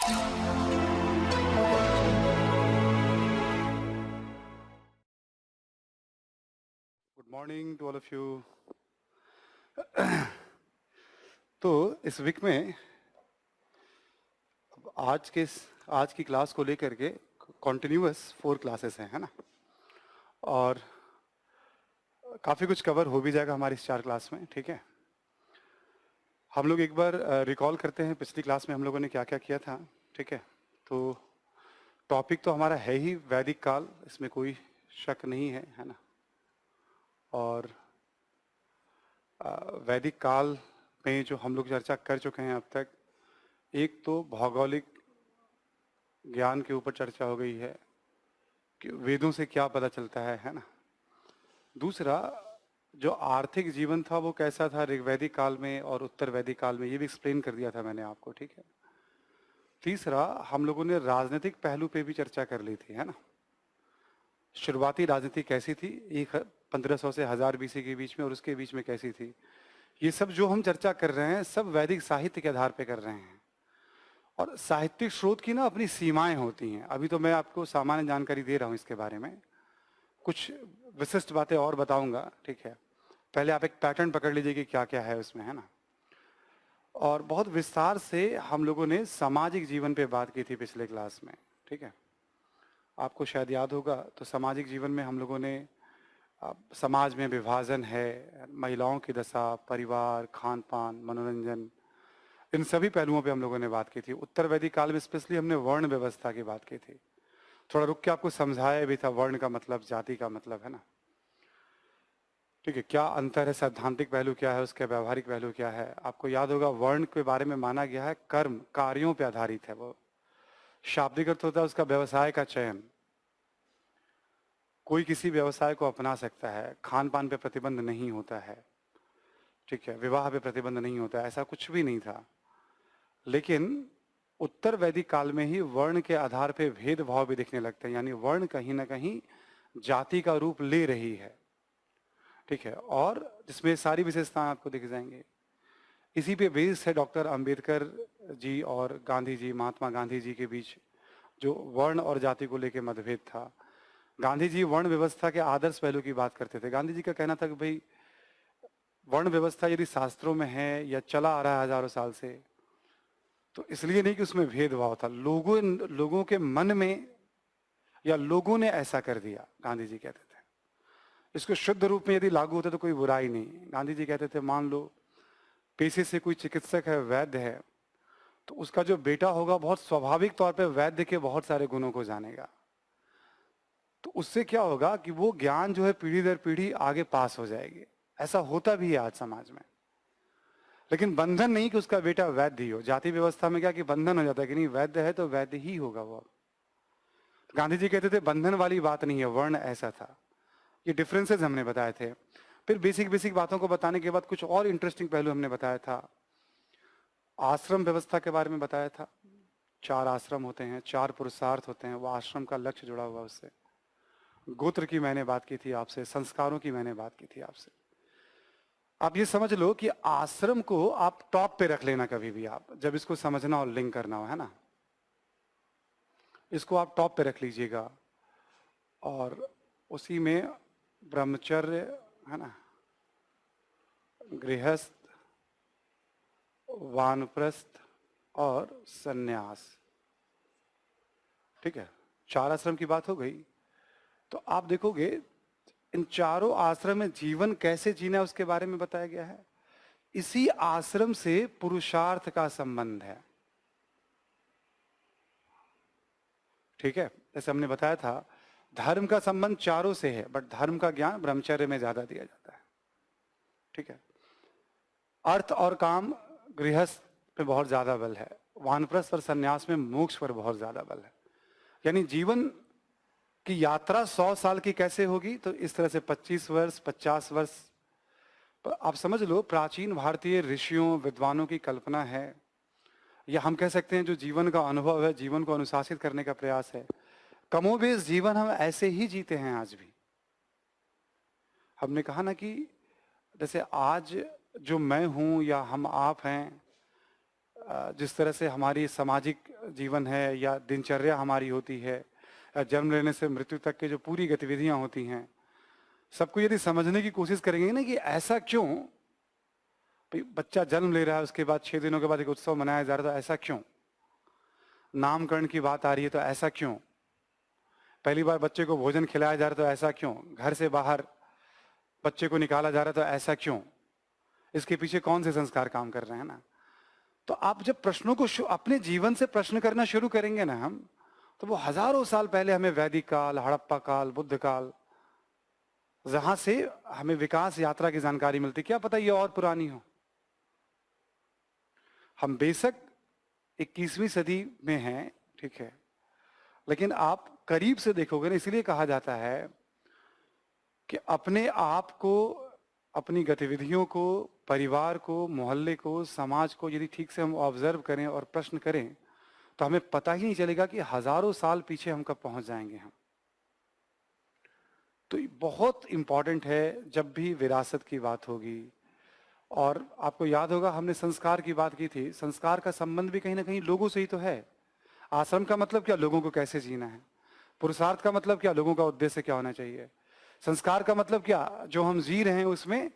Good morning to all of you. तो इस week में आज की क्लास को लेकर के कॉन्टिन्यूअस 4 क्लासेस हैं, है ना। और काफ़ी कुछ कवर हो भी जाएगा हमारी इस 4 क्लास में, ठीक है। हम लोग एक बार रिकॉल करते हैं पिछली क्लास में हम लोगों ने क्या क्या किया था, ठीक है। तो टॉपिक तो हमारा है ही वैदिक काल, इसमें कोई शक नहीं है ना। और वैदिक काल में जो हम लोग चर्चा कर चुके हैं अब तक, एक तो भौगोलिक ज्ञान के ऊपर चर्चा हो गई है कि वेदों से क्या पता चलता है ना। दूसरा, जो आर्थिक जीवन था वो कैसा था ऋग्वैदिक काल में और उत्तर वैदिक काल में, ये भी एक्सप्लेन कर दिया था मैंने आपको, ठीक है। तीसरा, हम लोगों ने राजनीतिक पहलू पे भी चर्चा कर ली थी, है ना। शुरुआती राजनीति कैसी थी 1500 से 1000 BC के बीच में, और उसके बीच में कैसी थी। ये सब जो हम चर्चा कर रहे हैं सब वैदिक साहित्य के आधार पे कर रहे हैं। और साहित्यिक स्रोत की ना अपनी सीमाएं होती हैं। अभी तो मैं आपको सामान्य जानकारी दे रहा हूँ इसके बारे में, कुछ विशिष्ट बातें और बताऊंगा, ठीक है। पहले आप एक पैटर्न पकड़ लीजिए कि क्या क्या है उसमें, है ना। और बहुत विस्तार से हम लोगों ने सामाजिक जीवन पे बात की थी पिछले क्लास में, ठीक है। आपको शायद याद होगा, तो सामाजिक जीवन में हम लोगों ने समाज में विभाजन है, महिलाओं की दशा, परिवार, खान पान, मनोरंजन, इन सभी पहलुओं पे हम लोगों ने बात की थी। उत्तर वैदिक काल में स्पेशली हमने वर्ण व्यवस्था की बात की थी। थोड़ा रुक के आपको समझाया भी था वर्ण का मतलब, जाति का मतलब, है ना। ठीक है, क्या अंतर है, सैद्धांतिक पहलू क्या है, उसके व्यवहारिक पहलू क्या है। आपको याद होगा वर्ण के बारे में माना गया है कर्म, कार्यों पे आधारित है वो। शाब्दिक अर्थ होता है उसका व्यवसाय का चयन, कोई किसी व्यवसाय को अपना सकता है। खान पान पे प्रतिबंध नहीं होता है, ठीक है। विवाह पे प्रतिबंध नहीं होता है, ऐसा कुछ भी नहीं था। लेकिन उत्तर वैदिक काल में ही वर्ण के आधार पे भेदभाव भी दिखने लगते हैं, यानी वर्ण कहीं ना कहीं जाति का रूप ले रही है, ठीक है। और जिसमें सारी विशेषताएं आपको दिख जाएंगे। इसी पे बेस है डॉक्टर अंबेडकर जी और गांधी जी, महात्मा गांधी जी के बीच जो वर्ण और जाति को लेकर मतभेद था। गांधी जी वर्ण व्यवस्था के आदर्श पहलू की बात करते थे। गांधी जी का कहना था कि भाई वर्ण व्यवस्था यदि शास्त्रों में है या चला आ रहा है हजारों साल से, तो इसलिए नहीं कि उसमें भेदभाव था, लोगों के मन में या लोगों ने ऐसा कर दिया, गांधी जी कहते थे। इसको शुद्ध रूप में यदि लागू होता तो कोई बुराई नहीं। गांधी जी कहते थे मान लो पेशे से कोई चिकित्सक है, वैद्य है, तो उसका जो बेटा होगा बहुत स्वाभाविक तौर पे वैद्य के बहुत सारे गुणों को जानेगा। तो उससे क्या होगा कि वो ज्ञान जो है पीढ़ी दर पीढ़ी आगे पास हो जाएगी। ऐसा होता भी है आज समाज में। लेकिन बंधन नहीं कि उसका बेटा वैद्य ही हो। जाति व्यवस्था में क्या कि बंधन हो जाता है कि नहीं, वैद्य है तो वैद्य ही होगा वो। तो गांधी जी कहते थे बंधन वाली बात नहीं है, वर्ण ऐसा था। ये डिफरेंसेस हमने बताए थे। फिर बेसिक बेसिक बातों को बताने के बाद कुछ और इंटरेस्टिंग पहलू हमने बताया था। आश्रम व्यवस्था के बारे में बताया था। 4 आश्रम होते हैं, 4 पुरुषार्थ होते हैं, वो आश्रम का लक्ष्य जुड़ा हुआ उससे। गोत्र की मैंने बात की थी आपसे, संस्कारों की मैंने बात की थी आपसे। आप ये समझ लो कि आश्रम को आप टॉप पे रख लेना कभी भी, आप जब इसको समझना और लिंक करना हो, है ना। इसको आप टॉप पे रख लीजिएगा। और उसी में ब्रह्मचर्य, है ना, गृहस्थ, वानप्रस्थ और सन्यास, ठीक है। 4 आश्रम की बात हो गई। तो आप देखोगे इन चारों आश्रम में जीवन कैसे जीना है उसके बारे में बताया गया है। इसी आश्रम से पुरुषार्थ का संबंध है, ठीक है। जैसे हमने बताया था धर्म का संबंध चारों से है, बट धर्म का ज्ञान ब्रह्मचर्य में ज्यादा दिया जाता है, ठीक है। अर्थ और काम गृहस्थ पे बहुत ज्यादा बल है, वानप्रस्थ और सन्यास में मोक्ष पर बहुत ज्यादा बल है। यानी जीवन की यात्रा 100 साल की कैसे होगी, तो इस तरह से 25 वर्ष 50 वर्ष। आप समझ लो प्राचीन भारतीय ऋषियों विद्वानों की कल्पना है, या हम कह सकते हैं जो जीवन का अनुभव है, जीवन को अनुशासित करने का प्रयास है। कमोबेश जीवन हम ऐसे ही जीते हैं आज भी। हमने कहा ना कि जैसे आज जो मैं हूं या हम आप हैं, जिस तरह से हमारी सामाजिक जीवन है या दिनचर्या हमारी होती है, या जन्म लेने से मृत्यु तक के जो पूरी गतिविधियां होती हैं, सबको यदि समझने की कोशिश करेंगे ना कि ऐसा क्यों, भाई बच्चा जन्म ले रहा है उसके बाद 6 दिनों के बाद एक उत्सव मनाया जा रहा है, तो ऐसा क्यों? नामकरण की बात आ रही है तो ऐसा क्यों? पहली बार बच्चे को भोजन खिलाया जा रहा है तो ऐसा क्यों? घर से बाहर बच्चे को निकाला जा रहा है तो ऐसा क्यों? इसके पीछे कौन से संस्कार काम कर रहे हैं ना? तो आप जब प्रश्नों को अपने जीवन से प्रश्न करना शुरू करेंगे ना हम, तो वो हजारों साल पहले हमें वैदिक काल, हड़प्पा काल, बुद्ध काल, जहां से हमें विकास यात्रा की जानकारी मिलती, क्या पता ये और पुरानी हो। हम बेशक 21वीं सदी में हैं, ठीक है, लेकिन आप करीब से देखोगे ना, इसलिए कहा जाता है कि अपने आप को, अपनी गतिविधियों को, परिवार को, मोहल्ले को, समाज को यदि ठीक से हम ऑब्जर्व करें और प्रश्न करें तो हमें पता ही नहीं चलेगा कि हजारों साल पीछे हम कब पहुंच जाएंगे हम। तो बहुत इंपॉर्टेंट है जब भी विरासत की बात होगी। और आपको याद होगा हमने संस्कार की बात की थी, संस्कार का संबंध भी कहीं ना कहीं लोगों से ही तो है। आश्रम का मतलब क्या? लोगों को कैसे जीना है। पुरुषार्थ का मतलब क्या? लोगों का उद्देश्य क्या होना चाहिए। संस्कार का मतलब क्या? जो हम जी रहे हैं उसमें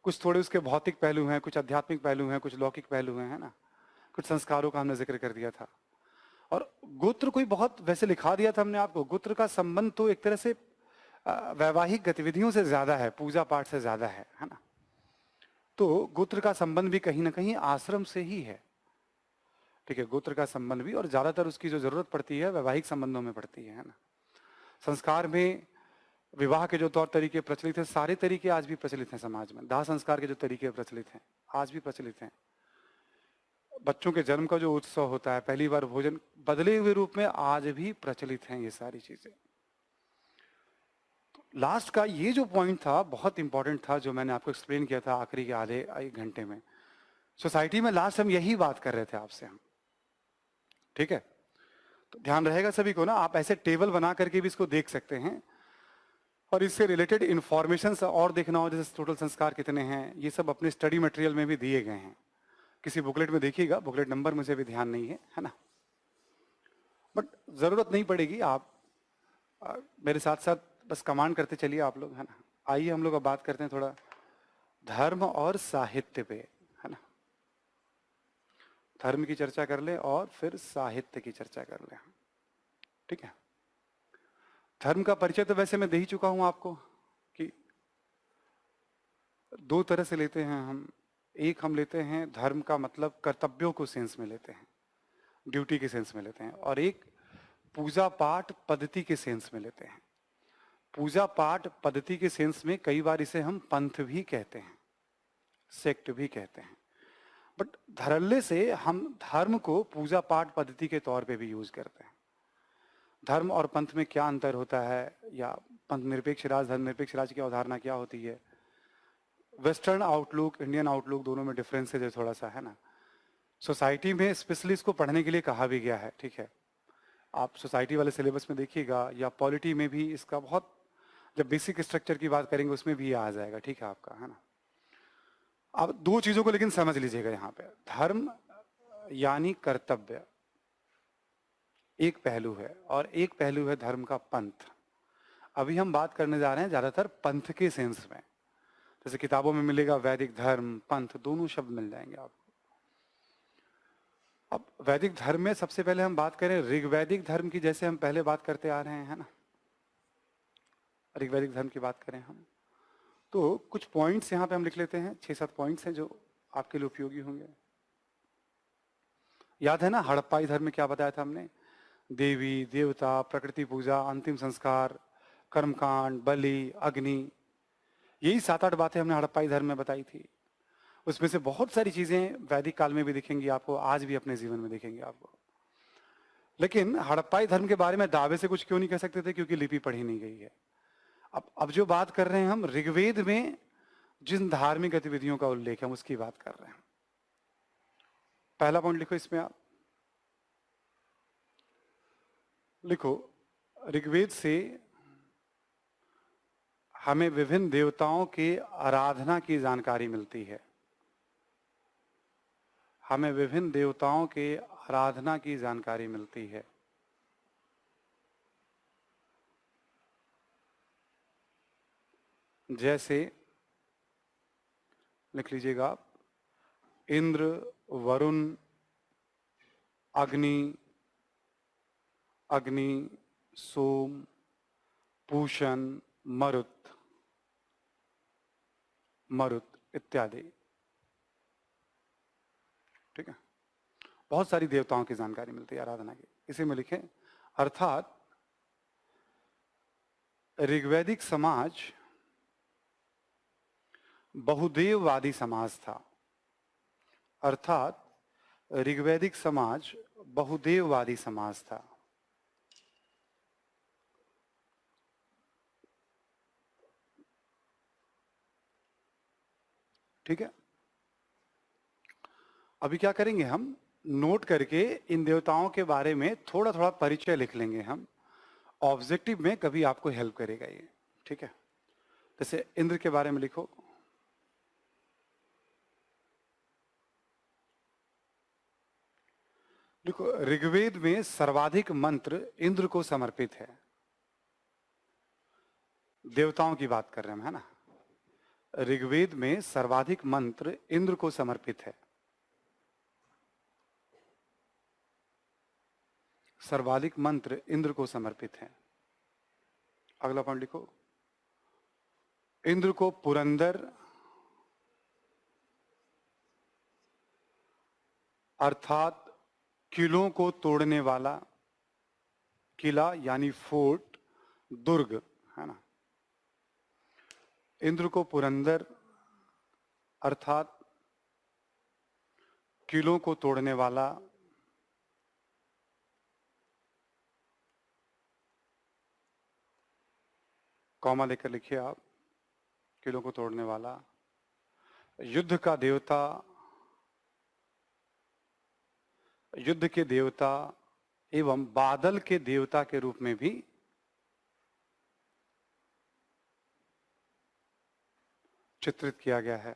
कुछ थोड़े उसके भौतिक पहलू हैं, कुछ आध्यात्मिक पहलू हैं, कुछ लौकिक पहलू हैं, है ना। कुछ संस्कारों का हमने जिक्र कर दिया था। और गोत्र कोई बहुत वैसे लिखा दिया था हमने आपको, गोत्र का संबंध तो एक तरह से वैवाहिक गतिविधियों से ज्यादा है, पूजा पाठ से ज्यादा है ना। तो गोत्र का संबंध भी कहीं ना कहीं आश्रम से ही है, ठीक है। गोत्र का संबंध भी, और ज्यादातर उसकी जो जरूरत पड़ती है वैवाहिक संबंधों में पड़ती है ना। संस्कार में विवाह के जो तौर तरीके प्रचलित हैं, सारे तरीके आज भी प्रचलित हैं समाज में। दाह संस्कार के जो तरीके प्रचलित हैं आज भी प्रचलित हैं। बच्चों के जन्म का जो उत्सव होता है, पहली बार भोजन, बदले हुए रूप में आज भी प्रचलित हैं ये सारी चीजें। लास्ट का ये जो पॉइंट था बहुत इंपॉर्टेंट था, जो मैंने आपको एक्सप्लेन किया था आखिरी के आधे 1 घंटे में। सोसाइटी में लास्ट हम यही बात कर रहे थे आपसे हम, ठीक है। तो ध्यान रहेगा सभी को ना, आप ऐसे टेबल बना करके भी इसको देख सकते हैं, और इससे रिलेटेड इंफॉर्मेशन और देखना हो, जैसे टोटल संस्कार कितने हैं, ये सब अपने स्टडी मटेरियल में भी दिए गए हैं। किसी बुकलेट में देखिएगा, बुकलेट नंबर मुझे भी ध्यान नहीं है ना, बट जरूरत नहीं पड़ेगी, आप मेरे साथ साथ बस कमांड करते चलिए आप लोग, है ना। आइए हम लोग अब बात करते हैं थोड़ा धर्म और साहित्य पे, है ना। धर्म की चर्चा कर ले और फिर साहित्य की चर्चा कर ले, ठीक है। धर्म का परिचय तो वैसे मैं दे ही चुका हूं आपको कि 2 तरह से लेते हैं हम। एक हम लेते हैं धर्म का मतलब कर्तव्यों को सेंस में लेते हैं, ड्यूटी के सेंस में लेते हैं, और एक पूजा पाठ पद्धति के सेंस में लेते हैं। पूजा पाठ पद्धति के सेंस में कई बार इसे हम पंथ भी कहते हैं, सेक्ट भी कहते हैं, बट धड़ल्ले से हम धर्म को पूजा पाठ पद्धति के तौर पे भी यूज करते हैं। धर्म और पंथ में क्या अंतर होता है, या पंथ निरपेक्ष राज, धर्म निरपेक्ष राज की अवधारणा क्या होती है, वेस्टर्न आउटलुक, इंडियन आउटलुक, दोनों में डिफरेंसेज है थोड़ा सा, है ना। सोसाइटी में स्पेशली इसको पढ़ने के लिए कहा भी गया है, ठीक है। आप सोसाइटी वाले सिलेबस में देखिएगा, या पॉलिटी में भी इसका बहुत, जब बेसिक स्ट्रक्चर की बात करेंगे उसमें भी आ जाएगा, ठीक है आपका, है ना। आप 2 चीजों को लेकिन समझ लीजिएगा यहाँ पे। धर्म यानी कर्तव्य एक पहलू है, और एक पहलू है धर्म का पंथ। अभी हम बात करने जा रहे हैं ज्यादातर पंथ के सेंस में, जैसे किताबों में मिलेगा वैदिक धर्म, पंथ, दोनों शब्द मिल जाएंगे आपको। अब वैदिक धर्म में सबसे पहले हम बात करें ऋग्वैदिक धर्म की, जैसे हम पहले बात करते आ रहे हैं, है ना। ऋग्वैदिक धर्म की बात करें हम, तो कुछ पॉइंट्स यहाँ पे हम लिख लेते हैं, 6-7 पॉइंट्स हैं जो आपके लिए उपयोगी होंगे। याद है ना हड़प्पाई धर्म में क्या बताया था हमने? देवी देवता, प्रकृति पूजा, अंतिम संस्कार, कर्मकांड, बलि, अग्नि, यही 7-8 बातें हमने हड़प्पाई धर्म में बताई थी। उसमें से बहुत सारी चीजें वैदिक काल में भी दिखेंगी आपको, आज भी अपने जीवन में दिखेंगी आपको। लेकिन हड़प्पाई धर्म के बारे में दावे से कुछ क्यों नहीं कह सकते थे? क्योंकि लिपि पढ़ी नहीं गई है। अब जो बात कर रहे हैं हम, ऋग्वेद में जिन धार्मिक गतिविधियों का उल्लेख है उसकी बात कर रहे हैं। पहला पॉइंट लिखो इसमें, आप लिखो, ऋग्वेद से हमें विभिन्न देवताओं के आराधना की जानकारी मिलती है। हमें विभिन्न देवताओं के आराधना की जानकारी मिलती है। जैसे लिख लीजिएगा आप, इंद्र, वरुण, अग्नि, अग्नि, सोम, पूषण, मरुत, मरुत इत्यादि। ठीक है, बहुत सारी देवताओं की जानकारी मिलती है आराधना की। इसी में लिखें, अर्थात ऋग्वैदिक समाज बहुदेववादी समाज था। अर्थात ऋग्वैदिक समाज बहुदेववादी समाज था। ठीक है, अभी क्या करेंगे, हम नोट करके इन देवताओं के बारे में थोड़ा थोड़ा परिचय लिख लेंगे हम। ऑब्जेक्टिव में कभी आपको हेल्प करेगा ये। ठीक है, जैसे इंद्र के बारे में लिखो। देखो, ऋग्वेद में सर्वाधिक मंत्र इंद्र को समर्पित है। देवताओं की बात कर रहे हैं हम, है ना। ऋग्वेद में सर्वाधिक मंत्र इंद्र को समर्पित है। सर्वाधिक मंत्र इंद्र को समर्पित है। अगला पॉइंट लिखो, इंद्र को पुरंदर अर्थात किलों को तोड़ने वाला, किला यानी फोर्ट, दुर्ग, है ना। इंद्र को पुरंदर अर्थात किलों को तोड़ने वाला, कॉमा लेकर लिखिए आप, किलों को तोड़ने वाला, युद्ध का देवता, युद्ध के देवता एवं बादल के देवता के रूप में भी चित्रित किया गया है।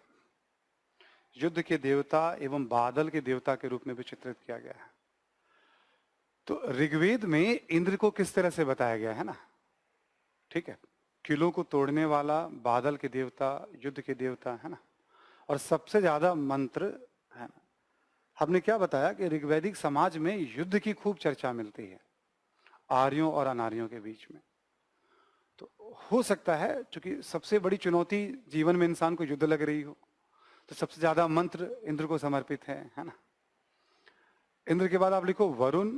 युद्ध के देवता एवं बादल के देवता के रूप में भी चित्रित किया गया है। तो ऋग्वेद में इंद्र को किस तरह से बताया गया है ना। ठीक है, किलों को तोड़ने वाला, बादल के देवता, युद्ध के देवता, है ना। और सबसे ज्यादा मंत्र, है ना। हमने क्या बताया कि ऋग्वैदिक समाज में युद्ध की खूब चर्चा मिलती है आर्यों और अनार्यों के बीच में। तो हो सकता है क्योंकि सबसे बड़ी चुनौती जीवन में इंसान को युद्ध लग रही हो, तो सबसे ज्यादा मंत्र इंद्र को समर्पित है ना। इंद्र के बाद आप लिखो वरुण,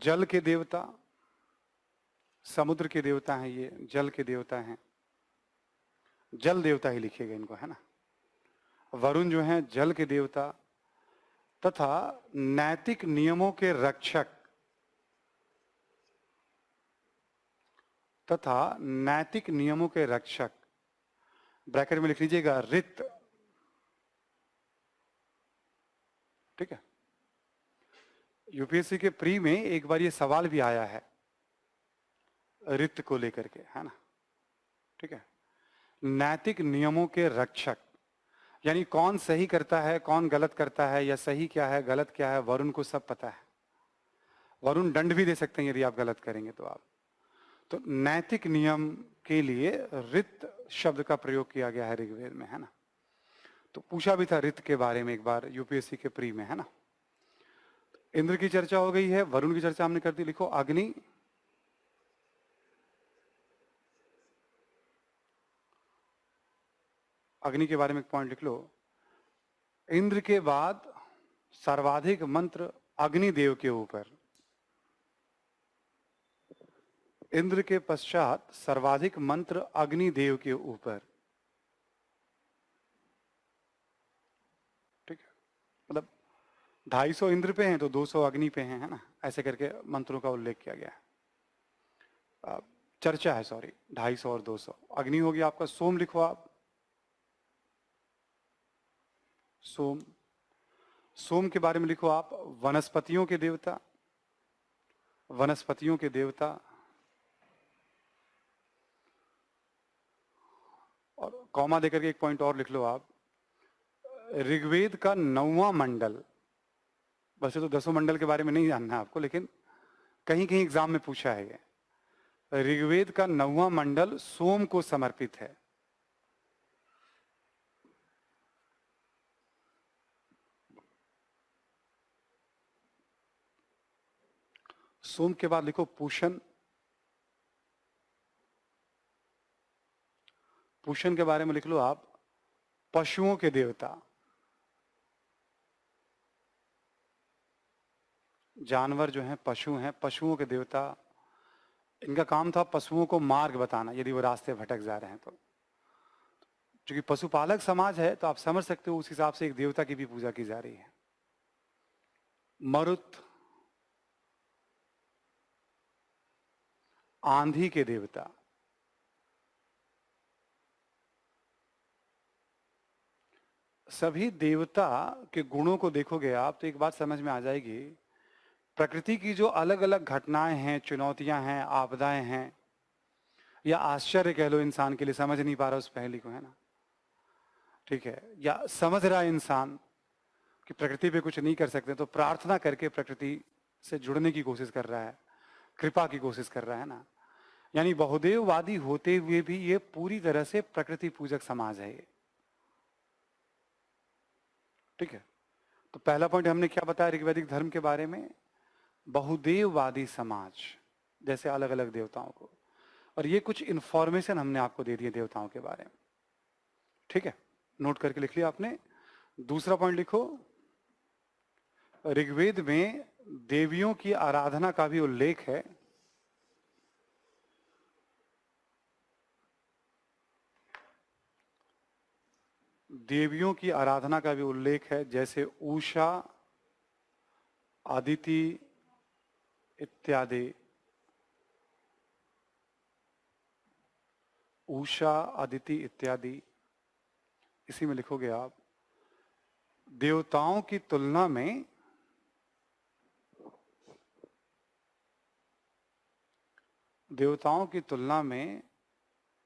जल के देवता, समुद्र के देवता हैं ये, जल के देवता हैं, जल देवता ही लिखिएगा इनको, है ना। वरुण जो हैं जल के देवता तथा नैतिक नियमों के रक्षक, तथा नैतिक नियमों के रक्षक, ब्रैकेट में लिख लीजिएगा ऋत। ठीक है, यूपीएससी के प्री में एक बार ये सवाल भी आया है ऋत को लेकर के, है ना। ठीक है, नैतिक नियमों के रक्षक यानी कौन सही करता है, कौन गलत करता है, या सही क्या है गलत क्या है, वरुण को सब पता है। वरुण दंड भी दे सकते हैं यदि आप गलत करेंगे तो आप। तो नैतिक नियम के लिए ऋत शब्द का प्रयोग किया गया है ऋग्वेद में, है ना। तो पूछा भी था ऋत के बारे में एक बार यूपीएससी के प्री में, है ना। इंद्र की चर्चा हो गई है, वरुण की चर्चा हमने कर दी। लिखो अग्नि, अग्नि के बारे में एक पॉइंट लिख लो। इंद्र के बाद सर्वाधिक मंत्र अग्निदेव के ऊपर, इंद्र के पश्चात सर्वाधिक मंत्र अग्निदेव के ऊपर। ठीक है, मतलब 250 इंद्र पे हैं तो 200 अग्नि पे हैं, है ना। ऐसे करके मंत्रों का उल्लेख किया गया है। चर्चा है, सॉरी, 250 और 200। अग्नि हो गया आपका। सोम लिखो आप, सोम, सोम के बारे में लिखो आप वनस्पतियों के देवता, वनस्पतियों के देवता। कॉमा देकर के एक पॉइंट और लिख लो आप। ऋग्वेद का 9वां मंडल, वैसे तो 10 मंडल के बारे में नहीं जानना है आपको, लेकिन कहीं कहीं एग्जाम में पूछा है ये। ऋग्वेद का 9वां मंडल सोम को समर्पित है। सोम के बाद लिखो पूषण। पूषण के बारे में लिख लो आप पशुओं के देवता। जानवर जो हैं, पशु हैं, पशुओं के देवता। इनका काम था पशुओं को मार्ग बताना यदि वो रास्ते भटक जा रहे हैं तो। क्योंकि पशुपालक समाज है तो आप समझ सकते हो उस हिसाब से एक देवता की भी पूजा की जा रही है। मरुत, आंधी के देवता। सभी देवता के गुणों को देखोगे आप तो एक बात समझ में आ जाएगी। प्रकृति की जो अलग अलग घटनाएं हैं, चुनौतियां हैं, आपदाएं हैं, या आश्चर्य कह लो इंसान के लिए, समझ नहीं पा रहा उस पहेली को, है ना, ठीक है, या समझ रहा है इंसान कि प्रकृति पे कुछ नहीं कर सकते तो प्रार्थना करके प्रकृति से जुड़ने की कोशिश कर रहा है, कृपा की कोशिश कर रहा है ना। यानी बहुदेववादी होते हुए भी ये पूरी तरह से प्रकृति पूजक समाज है ये, ठीक है। तो पहला पॉइंट हमने क्या बताया ऋग्वैदिक धर्म के बारे में? बहुदेववादी समाज, जैसे अलग अलग देवताओं को, और ये कुछ इंफॉर्मेशन हमने आपको दे दी है देवताओं के बारे में, ठीक है, नोट करके लिख लिया आपने। दूसरा पॉइंट लिखो, ऋग्वेद में देवियों की आराधना का भी उल्लेख है। देवियों की आराधना का भी उल्लेख है, जैसे उषा, अदिति इत्यादि। उषा, अदिति इत्यादि, इसी में लिखोगे आप। देवताओं की तुलना में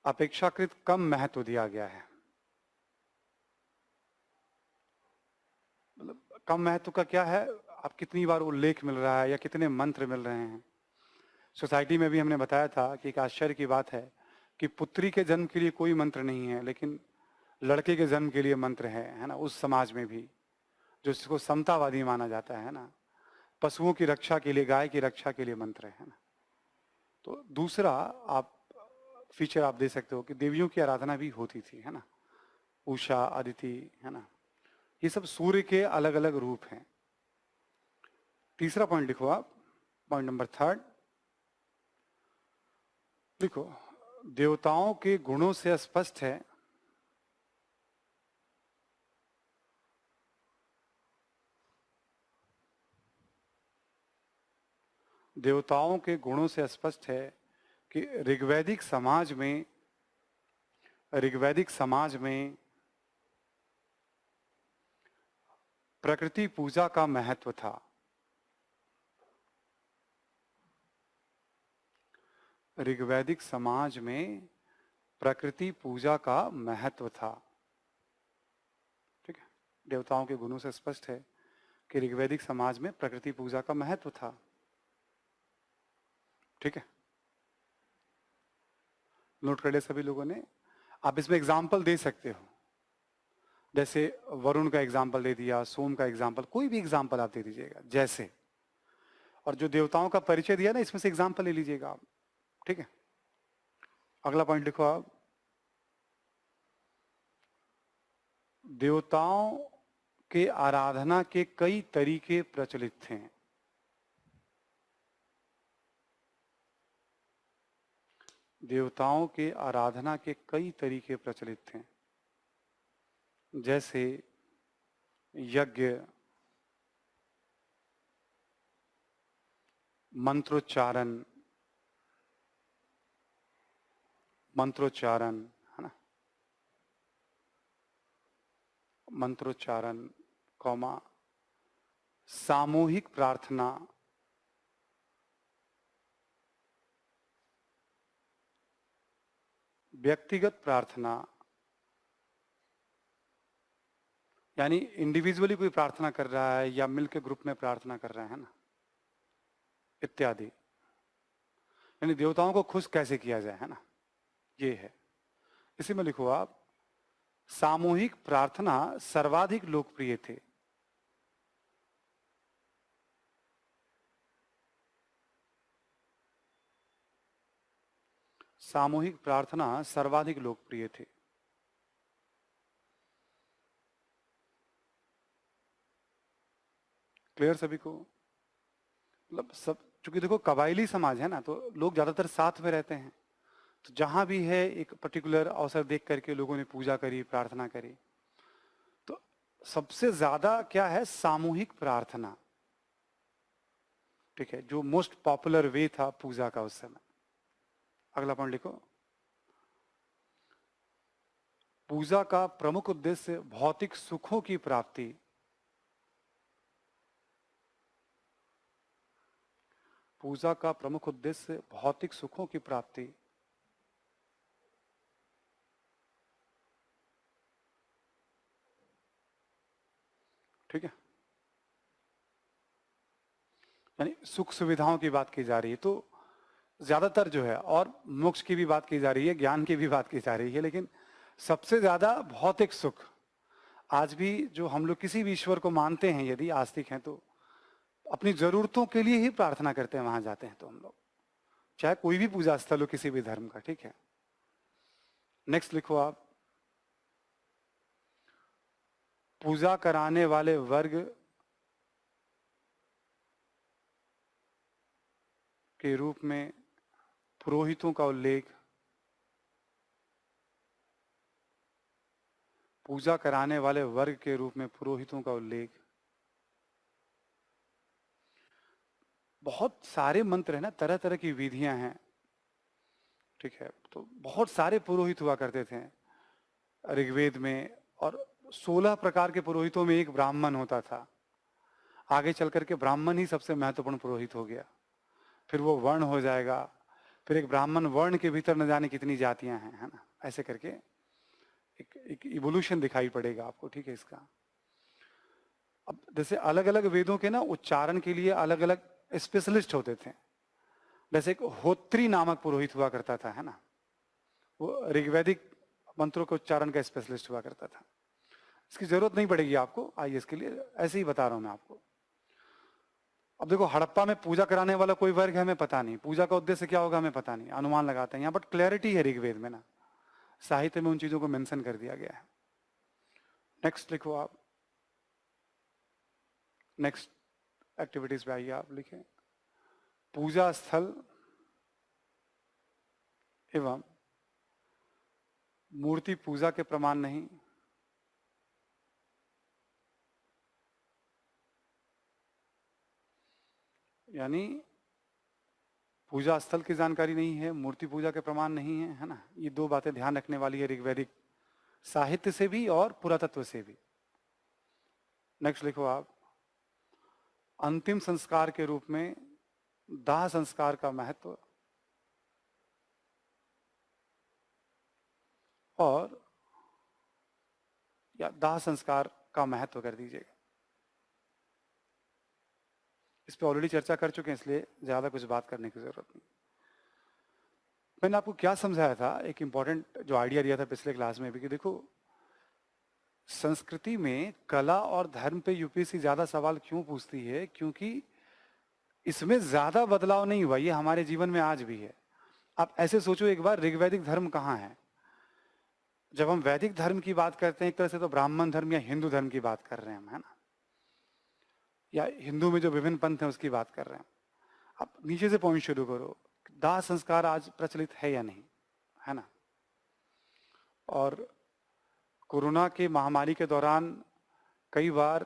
अपेक्षाकृत कम महत्व दिया गया है। मतलब कम महत्व का क्या है, आप कितनी बार उल्लेख मिल रहा है या कितने मंत्र मिल रहे हैं। सोसाइटी में भी हमने बताया था कि एक आश्चर्य की बात है कि पुत्री के जन्म के लिए कोई मंत्र नहीं है, लेकिन लड़के के जन्म के लिए मंत्र है ना, उस समाज में भी जो जिसको समतावादी माना जाता है ना। पशुओं की रक्षा के लिए, गाय की रक्षा के लिए मंत्र है ना। तो दूसरा आप फीचर आप दे सकते हो कि देवियों की आराधना भी होती थी, है ना, उषा, अदिति, है ना, ये सब सूर्य के अलग अलग रूप हैं। तीसरा पॉइंट लिखो आप, पॉइंट नंबर 3 लिखो, देवताओं के गुणों से स्पष्ट है देवताओं के गुणों से स्पष्ट है कि ऋग्वैदिक समाज में प्रकृति पूजा का महत्व था। ऋग्वैदिक समाज में प्रकृति पूजा का महत्व था, ठीक है। देवताओं के गुणों से स्पष्ट है कि ऋग्वैदिक समाज में प्रकृति पूजा का महत्व था, ठीक है। नोट कर लिया सभी लोगों ने? आप इसमें एग्जाम्पल दे सकते हो, जैसे वरुण का एग्जाम्पल दे दिया, सोम का एग्जाम्पल, कोई भी एग्जाम्पल आप दे दीजिएगा जैसे, और जो देवताओं का परिचय दिया ना इसमें से एग्जाम्पल ले लीजिएगा आप, ठीक है। अगला पॉइंट लिखो आप, देवताओं के आराधना के कई तरीके प्रचलित थे। देवताओं के आराधना के कई तरीके प्रचलित थे, जैसे यज्ञ, मंत्रोच्चारण, है ना, मंत्रोच्चारण, कौमा, सामूहिक प्रार्थना, व्यक्तिगत प्रार्थना, यानी इंडिविजुअली कोई प्रार्थना कर रहा है या मिलकर ग्रुप में प्रार्थना कर रहा है ना, इत्यादि। यानी देवताओं को खुश कैसे किया जाए, है ना, ये है। इसी में लिखो आप, सामूहिक प्रार्थना सर्वाधिक लोकप्रिय थे। सामूहिक प्रार्थना सर्वाधिक लोकप्रिय थे। क्लियर सभी को? मतलब सब, चूंकि देखो कबायली समाज है ना, तो लोग ज्यादातर साथ में रहते हैं, तो जहां भी है एक पर्टिकुलर अवसर देख करके लोगों ने पूजा करी, प्रार्थना करी। तो सबसे ज्यादा क्या है, सामूहिक प्रार्थना, ठीक है, जो मोस्ट पॉपुलर वे था पूजा का उस समय। अगला पॉइंट लिखो, पूजा का प्रमुख उद्देश्य भौतिक सुखों की प्राप्ति। पूजा का प्रमुख उद्देश्य भौतिक सुखों की प्राप्ति। ठीक है, यानी सुख सुविधाओं की बात की जा रही है, तो ज्यादातर जो है, और मोक्ष की भी बात की जा रही है, ज्ञान की भी बात की जा रही है, लेकिन सबसे ज्यादा भौतिक सुख। आज भी जो हम लोग किसी भी ईश्वर को मानते हैं, यदि आस्तिक हैं, तो अपनी जरूरतों के लिए ही प्रार्थना करते हैं, वहां जाते हैं तो हम लोग, चाहे कोई भी पूजा स्थल हो किसी भी धर्म का। ठीक है, नेक्स्ट लिखो आप, पूजा कराने वाले वर्ग के रूप में पुरोहितों का उल्लेख। पूजा कराने वाले वर्ग के रूप में पुरोहितों का उल्लेख। बहुत सारे मंत्र है ना, तरह तरह की विधियां हैं, ठीक है, तो बहुत सारे पुरोहित हुआ करते थे ऋग्वेद में, और 16 प्रकार के पुरोहितों में एक ब्राह्मण होता था। आगे चल करके ब्राह्मण ही सबसे महत्वपूर्ण पुरोहित हो गया, फिर वो वर्ण हो जाएगा, फिर एक ब्राह्मण वर्ण के भीतर न जाने कितनी जातियां हैं, है ना, ऐसे करके एक इवोल्यूशन दिखाई पड़ेगा आपको। ठीक है, इसका अब जैसे अलग अलग वेदों के ना उच्चारण के लिए अलग अलग स्पेशलिस्ट होते थे। जैसे एक होत्री नामक पुरोहित हुआ करता था, है ना, वो ऋग्वैदिक मंत्रों के उच्चारण का स्पेशलिस्ट हुआ करता था। इसकी जरूरत नहीं पड़ेगी आपको आईएएस के लिए, ऐसे ही बता रहा हूं मैं आपको। अब देखो, हड़प्पा में पूजा कराने वाला कोई वर्ग है हमें पता नहीं, पूजा का उद्देश्य क्या होगा हमें पता नहीं, अनुमान लगाते हैं यहाँ, बट क्लैरिटी है ऋग्वेद में ना, साहित्य में उन चीजों को मेंशन कर दिया गया है। नेक्स्ट लिखो आप, नेक्स्ट एक्टिविटीज पे आइए आप, लिखें, पूजा स्थल एवं मूर्ति पूजा के प्रमाण नहीं। यानी पूजा स्थल की जानकारी नहीं है, मूर्ति पूजा के प्रमाण नहीं है, है ना, ये दो बातें ध्यान रखने वाली है ऋग्वैदिक साहित्य से भी और पुरातत्व से भी। नेक्स्ट लिखो आप, अंतिम संस्कार के रूप में दाह संस्कार का महत्व और या दाह संस्कार का महत्व कर दीजिएगा। इस पे ऑलरेडी चर्चा कर चुके हैं, इसलिए ज्यादा कुछ बात करने की जरूरत नहीं। मैंने आपको क्या समझाया था, एक इंपॉर्टेंट जो आइडिया दिया था पिछले क्लास में भी, कि देखो संस्कृति में कला और धर्म पे यूपीएससी ज्यादा सवाल क्यों पूछती है, क्योंकि इसमें ज्यादा बदलाव नहीं हुआ, ये हमारे जीवन में आज भी है। आप ऐसे सोचो एक बार, ऋग्वैदिक धर्म कहाँ है? जब हम वैदिक धर्म की बात करते हैं एक तरह से, तो ब्राह्मण धर्म या हिंदू धर्म की बात कर रहे हैं हम, है ना, या हिंदू में जो विभिन्न पंथ हैं उसकी बात कर रहे हैं। आप नीचे से पॉइंट शुरू करो, दाह संस्कार आज प्रचलित है या नहीं, है ना। और कोरोना के महामारी के दौरान कई बार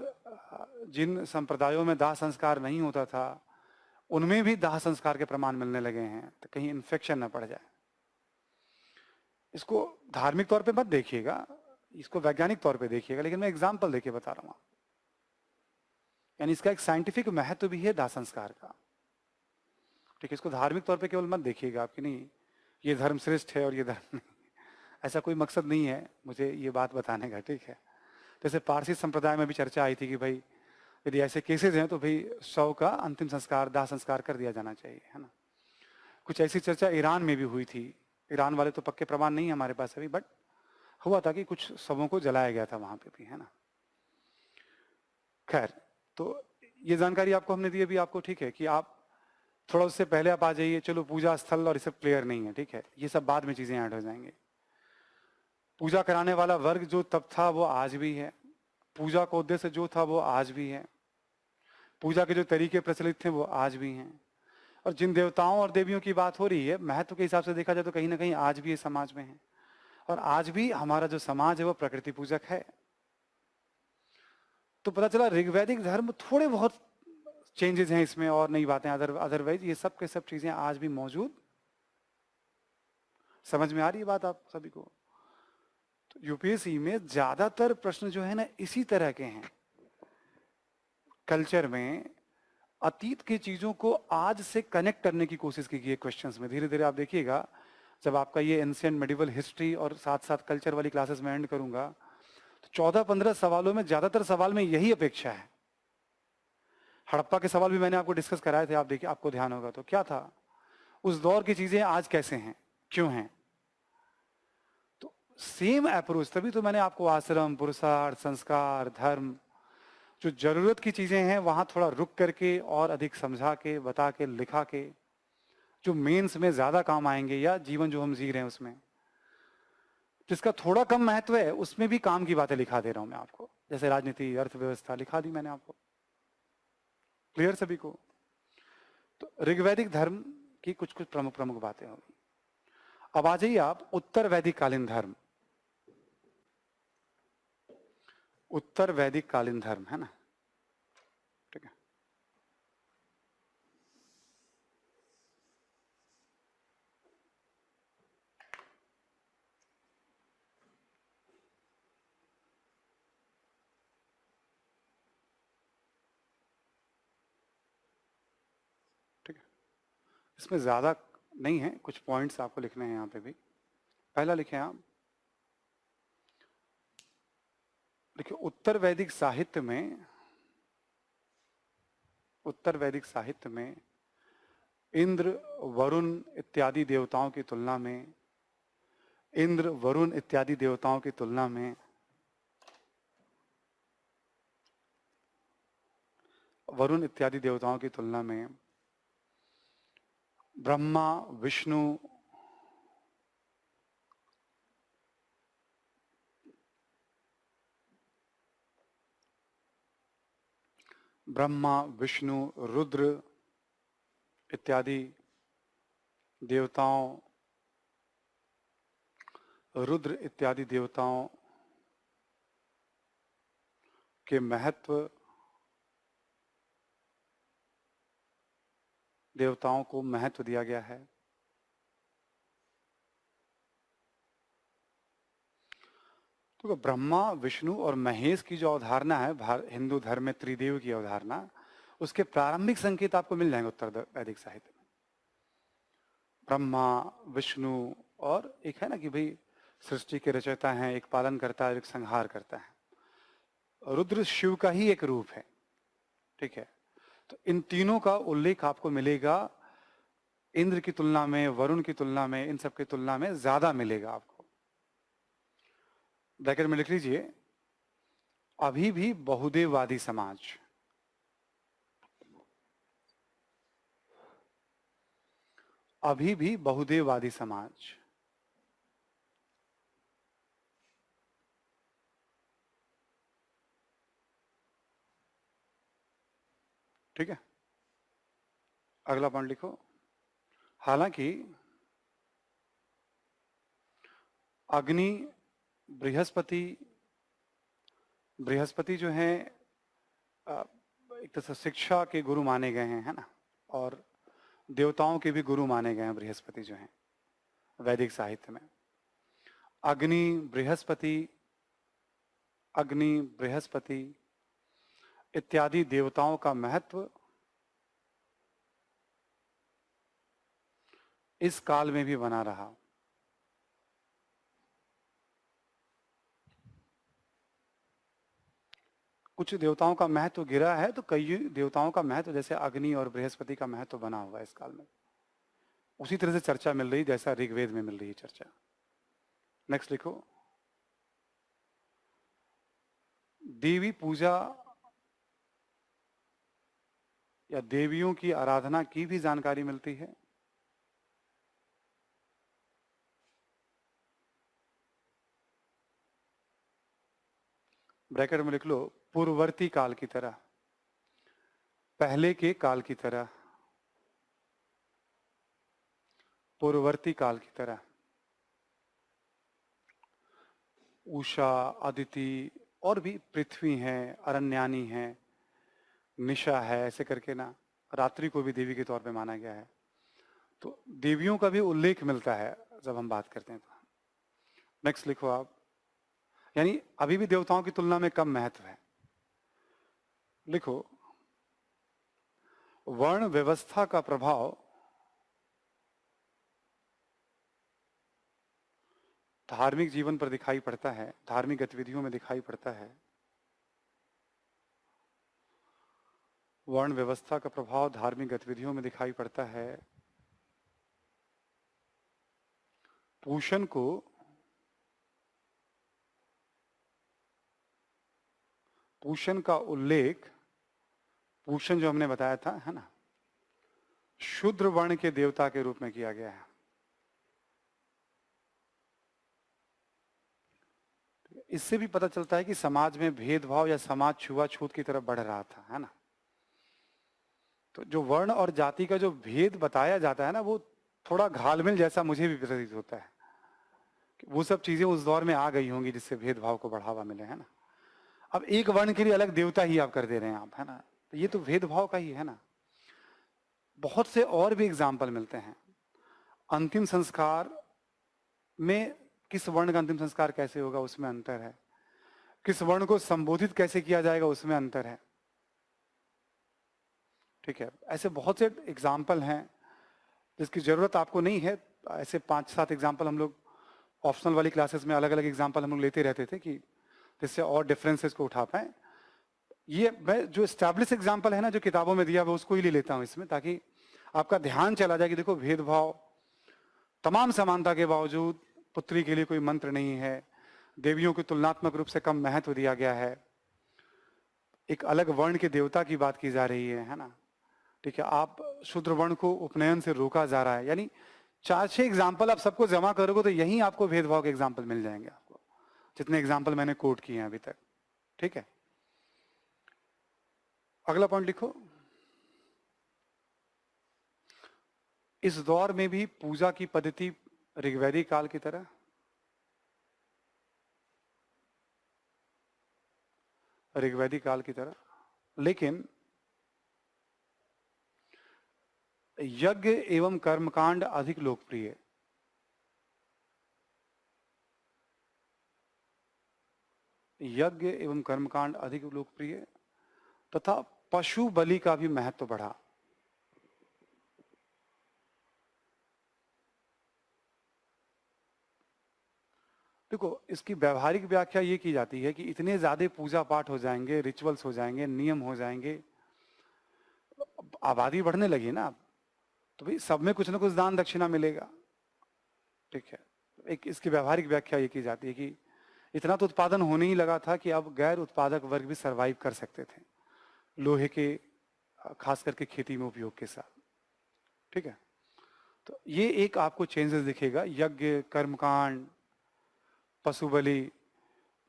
जिन संप्रदायों में दाह संस्कार नहीं होता था, उनमें भी दाह संस्कार के प्रमाण मिलने लगे हैं, तो कहीं इन्फेक्शन न पड़ जाए। इसको धार्मिक तौर पे मत देखिएगा, इसको वैज्ञानिक तौर पे देखिएगा, लेकिन मैं एग्जाम्पल देके बता रहा हूँ। यानी इसका एक साइंटिफिक महत्व भी है दाह संस्कार का। ठीक है, इसको धार्मिक तौर पे केवल मत देखिएगा आप कि नहीं ये धर्म श्रेष्ठ है और ये धर्म नहीं, ऐसा कोई मकसद नहीं है मुझे ये बात बताने का। ठीक है, जैसे पारसी संप्रदाय में भी चर्चा आई थी कि भाई यदि ऐसे केसेस हैं तो भाई शव का अंतिम संस्कार, दाह संस्कार कर दिया जाना चाहिए, है ना। कुछ ऐसी चर्चा ईरान में भी हुई थी। ईरान वाले तो पक्के प्रमाण नहीं है हमारे पास अभी, बट हुआ था कि कुछ शवों को जलाया गया था वहां पे भी, है ना। खैर, तो ये जानकारी आपको हमने दी अभी, आपको ठीक है कि आप थोड़ा उससे पहले आप आ जाइए। चलो पूजा स्थल और ये सब क्लियर नहीं है, ठीक है, ये सब बाद में चीजें ऐड हो जाएंगे। पूजा कराने वाला वर्ग जो तब था वो आज भी है, पूजा का उद्देश्य जो था वो आज भी है, पूजा के जो तरीके प्रचलित थे वो आज भी हैं, और जिन देवताओं और देवियों की बात हो रही है महत्व के हिसाब से देखा जाए तो कहीं ना कहीं आज भी ये समाज में है। और आज भी हमारा जो समाज है वो प्रकृति पूजक है। तो पता चला ऋग्वैदिक धर्म थोड़े बहुत चेंजेस हैं इसमें और नई बातें, अदरवाइज ये सब के सब चीजें आज भी मौजूद। समझ में आ रही है बात आप सभी को? तो यूपीएससी में ज्यादातर प्रश्न जो है ना इसी तरह के हैं। कल्चर में अतीत की चीजों को आज से कनेक्ट करने की कोशिश की गई है क्वेश्चंस में। धीरे धीरे आप देखिएगा जब आपका ये एंशिएंट मेडिवल हिस्ट्री और साथ साथ कल्चर वाली क्लासेस में एंड करूंगा तो 14-15 सवालों में ज्यादातर सवाल में यही अपेक्षा है। हड़प्पा के सवाल भी मैंने आपको डिस्कस कराए थे, आप देखिए, आपको ध्यान होगा तो क्या था, उस दौर की चीजें आज कैसे हैं, क्यों हैं। तो सेम अप्रोच, तभी तो मैंने आपको आश्रम, पुरुषार्थ, संस्कार, धर्म, जो जरूरत की चीजें हैं वहां थोड़ा रुक करके और अधिक समझा के, बता के, लिखा के, जो मेंस में ज्यादा काम आएंगे या जीवन जो हम जी रहे हैं उसमें जिसका थोड़ा कम महत्व है उसमें भी काम की बातें लिखा दे रहा हूं मैं आपको। जैसे राजनीति, अर्थव्यवस्था लिखा दी मैंने आपको। क्लियर सभी को? तो ऋग्वैदिक धर्म की कुछ कुछ प्रमुख प्रमुख बातें होगी। अब आ जाइए आप उत्तर वैदिक कालीन धर्म। उत्तर वैदिक कालीन धर्म है ना, ठीक है। ठीक है, इसमें ज्यादा नहीं है, कुछ पॉइंट्स आपको लिखने हैं यहां पे भी। पहला लिखे आप, देखिए उत्तर वैदिक साहित्य में, उत्तर वैदिक साहित्य में इंद्र, वरुण इत्यादि देवताओं की तुलना में, इंद्र, वरुण इत्यादि देवताओं की तुलना में वरुण इत्यादि देवताओं की तुलना में ब्रह्मा, विष्णु, ब्रह्मा, विष्णु, रुद्र इत्यादि देवताओं, रुद्र इत्यादि देवताओं के महत्व, देवताओं को महत्व दिया गया है। तो ब्रह्मा, विष्णु और महेश की जो अवधारणा है हिंदू धर्म में त्रिदेव की अवधारणा, उसके प्रारंभिक संकेत आपको मिल जाएंगे उत्तर वैदिक साहित्य में। ब्रह्मा, विष्णु और एक है ना कि भाई सृष्टि के रचयिता हैं, एक पालन करता है, एक संहार करता है। रुद्र शिव का ही एक रूप है, ठीक है। तो इन तीनों का उल्लेख आपको मिलेगा इंद्र की तुलना में, वरुण की तुलना में, इन सब की तुलना में ज्यादा मिलेगा आपको। ब्रैकेट में लिख लीजिए, अभी भी बहुदेववादी समाज, अभी भी बहुदेववादी समाज, ठीक है। अगला पॉइंट लिखो, हालांकि अग्नि, बृहस्पति, बृहस्पति जो है एक तरह से शिक्षा के गुरु माने गए हैं, है ना, और देवताओं के भी गुरु माने गए हैं बृहस्पति जो हैं वैदिक साहित्य में। अग्नि, बृहस्पति, अग्नि, बृहस्पति इत्यादि देवताओं का महत्व इस काल में भी बना रहा। कुछ देवताओं का महत्व गिरा है तो कई देवताओं का महत्व जैसे अग्नि और बृहस्पति का महत्व बना हुआ है इस काल में। उसी तरह से चर्चा मिल रही जैसा ऋग्वेद में मिल रही है चर्चा। नेक्स्ट लिखो, देवी पूजा या देवियों की आराधना की भी जानकारी मिलती है। ब्रैकेट में लिख लो, पूर्ववर्ती काल की तरह, पहले के काल की तरह, पूर्ववर्ती काल की तरह। उषा, अदिति और भी पृथ्वी है, अरण्यानी है, निशा है, ऐसे करके ना रात्रि को भी देवी के तौर पे माना गया है। तो देवियों का भी उल्लेख मिलता है जब हम बात करते हैं तो। नेक्स्ट लिखो आप, यानी अभी भी देवताओं की तुलना में कम महत्व है। लिखो, वर्ण व्यवस्था का प्रभाव धार्मिक जीवन पर दिखाई पड़ता है, धार्मिक गतिविधियों में दिखाई पड़ता है। वर्ण व्यवस्था का प्रभाव धार्मिक गतिविधियों में दिखाई पड़ता है। पूषण को पूषण का उल्लेख, पूषण जो हमने बताया था है ना, शूद्र वर्ण के देवता के रूप में किया गया है। इससे भी पता चलता है कि समाज में भेदभाव या समाज छुआछूत की तरफ बढ़ रहा था, है ना। तो जो वर्ण और जाति का जो भेद बताया जाता है ना, वो थोड़ा घालमेल जैसा मुझे भी प्रतीत होता है कि वो सब चीजें उस दौर में आ गई होंगी जिससे भेदभाव को बढ़ावा मिले, है ना। अब एक वर्ण के लिए अलग देवता ही आप कर दे रहे हैं आप, है ना, तो ये तो भेदभाव का ही है ना। बहुत से और भी एग्जाम्पल मिलते हैं। अंतिम संस्कार में किस वर्ण का अंतिम संस्कार कैसे होगा उसमें अंतर है, किस वर्ण को संबोधित कैसे किया जाएगा उसमें अंतर है। ठीक है, ऐसे बहुत से एग्जाम्पल हैं जिसकी जरूरत आपको नहीं है। ऐसे 5-7 एग्जाम्पल हम लोग ऑप्शनल वाली क्लासेस में अलग अलग एग्जाम्पल हम लोग लेते रहते थे कि जिससे और डिफरेंसेस को उठा पाए। ये मैं जो एस्टैब्लिश एग्जाम्पल है ना, जो किताबों में दिया हुआ उसको ही ले लेता हूँ इसमें, ताकि आपका ध्यान चला जाए कि देखो भेदभाव, तमाम समानता के बावजूद पुत्री के लिए कोई मंत्र नहीं है, देवियों को तुलनात्मक रूप से कम महत्व दिया गया है, एक अलग वर्ण के देवता की बात की जा रही है ना। ठीक है, आप शूद्र वर्ण को उपनयन से रोका जा रहा है। यानी 4-6 एग्जाम्पल आप सबको जमा करोगे तो यहीं आपको भेदभाव के एग्जाम्पल मिल जाएंगे आपको, जितने एग्जाम्पल मैंने कोट किए हैं अभी तक। ठीक है, अगला पॉइंट लिखो, इस दौर में भी पूजा की पद्धति ऋग्वैदिक काल की तरह, ऋग्वैदिक काल की तरह, लेकिन यज्ञ एवं कर्मकांड अधिक लोकप्रिय, यज्ञ एवं कर्मकांड अधिक लोकप्रिय तथा पशु बलि का भी महत्व बढ़ा। देखो, इसकी व्यवहारिक व्याख्या ये की जाती है कि इतने ज्यादा पूजा पाठ हो जाएंगे, रिचुअल्स हो जाएंगे, नियम हो जाएंगे, आबादी बढ़ने लगी ना, तो भाई सब में कुछ ना कुछ दान दक्षिणा मिलेगा। ठीक है, एक इसकी व्यवहारिक व्याख्या ये की जाती है कि इतना तो उत्पादन होने ही लगा था कि अब गैर उत्पादक वर्ग भी सरवाइव कर सकते थे लोहे के खास करके खेती में उपयोग के साथ। ठीक है, तो ये एक आपको चेंजेस दिखेगा। यज्ञ, कर्मकांड, पशु बलि,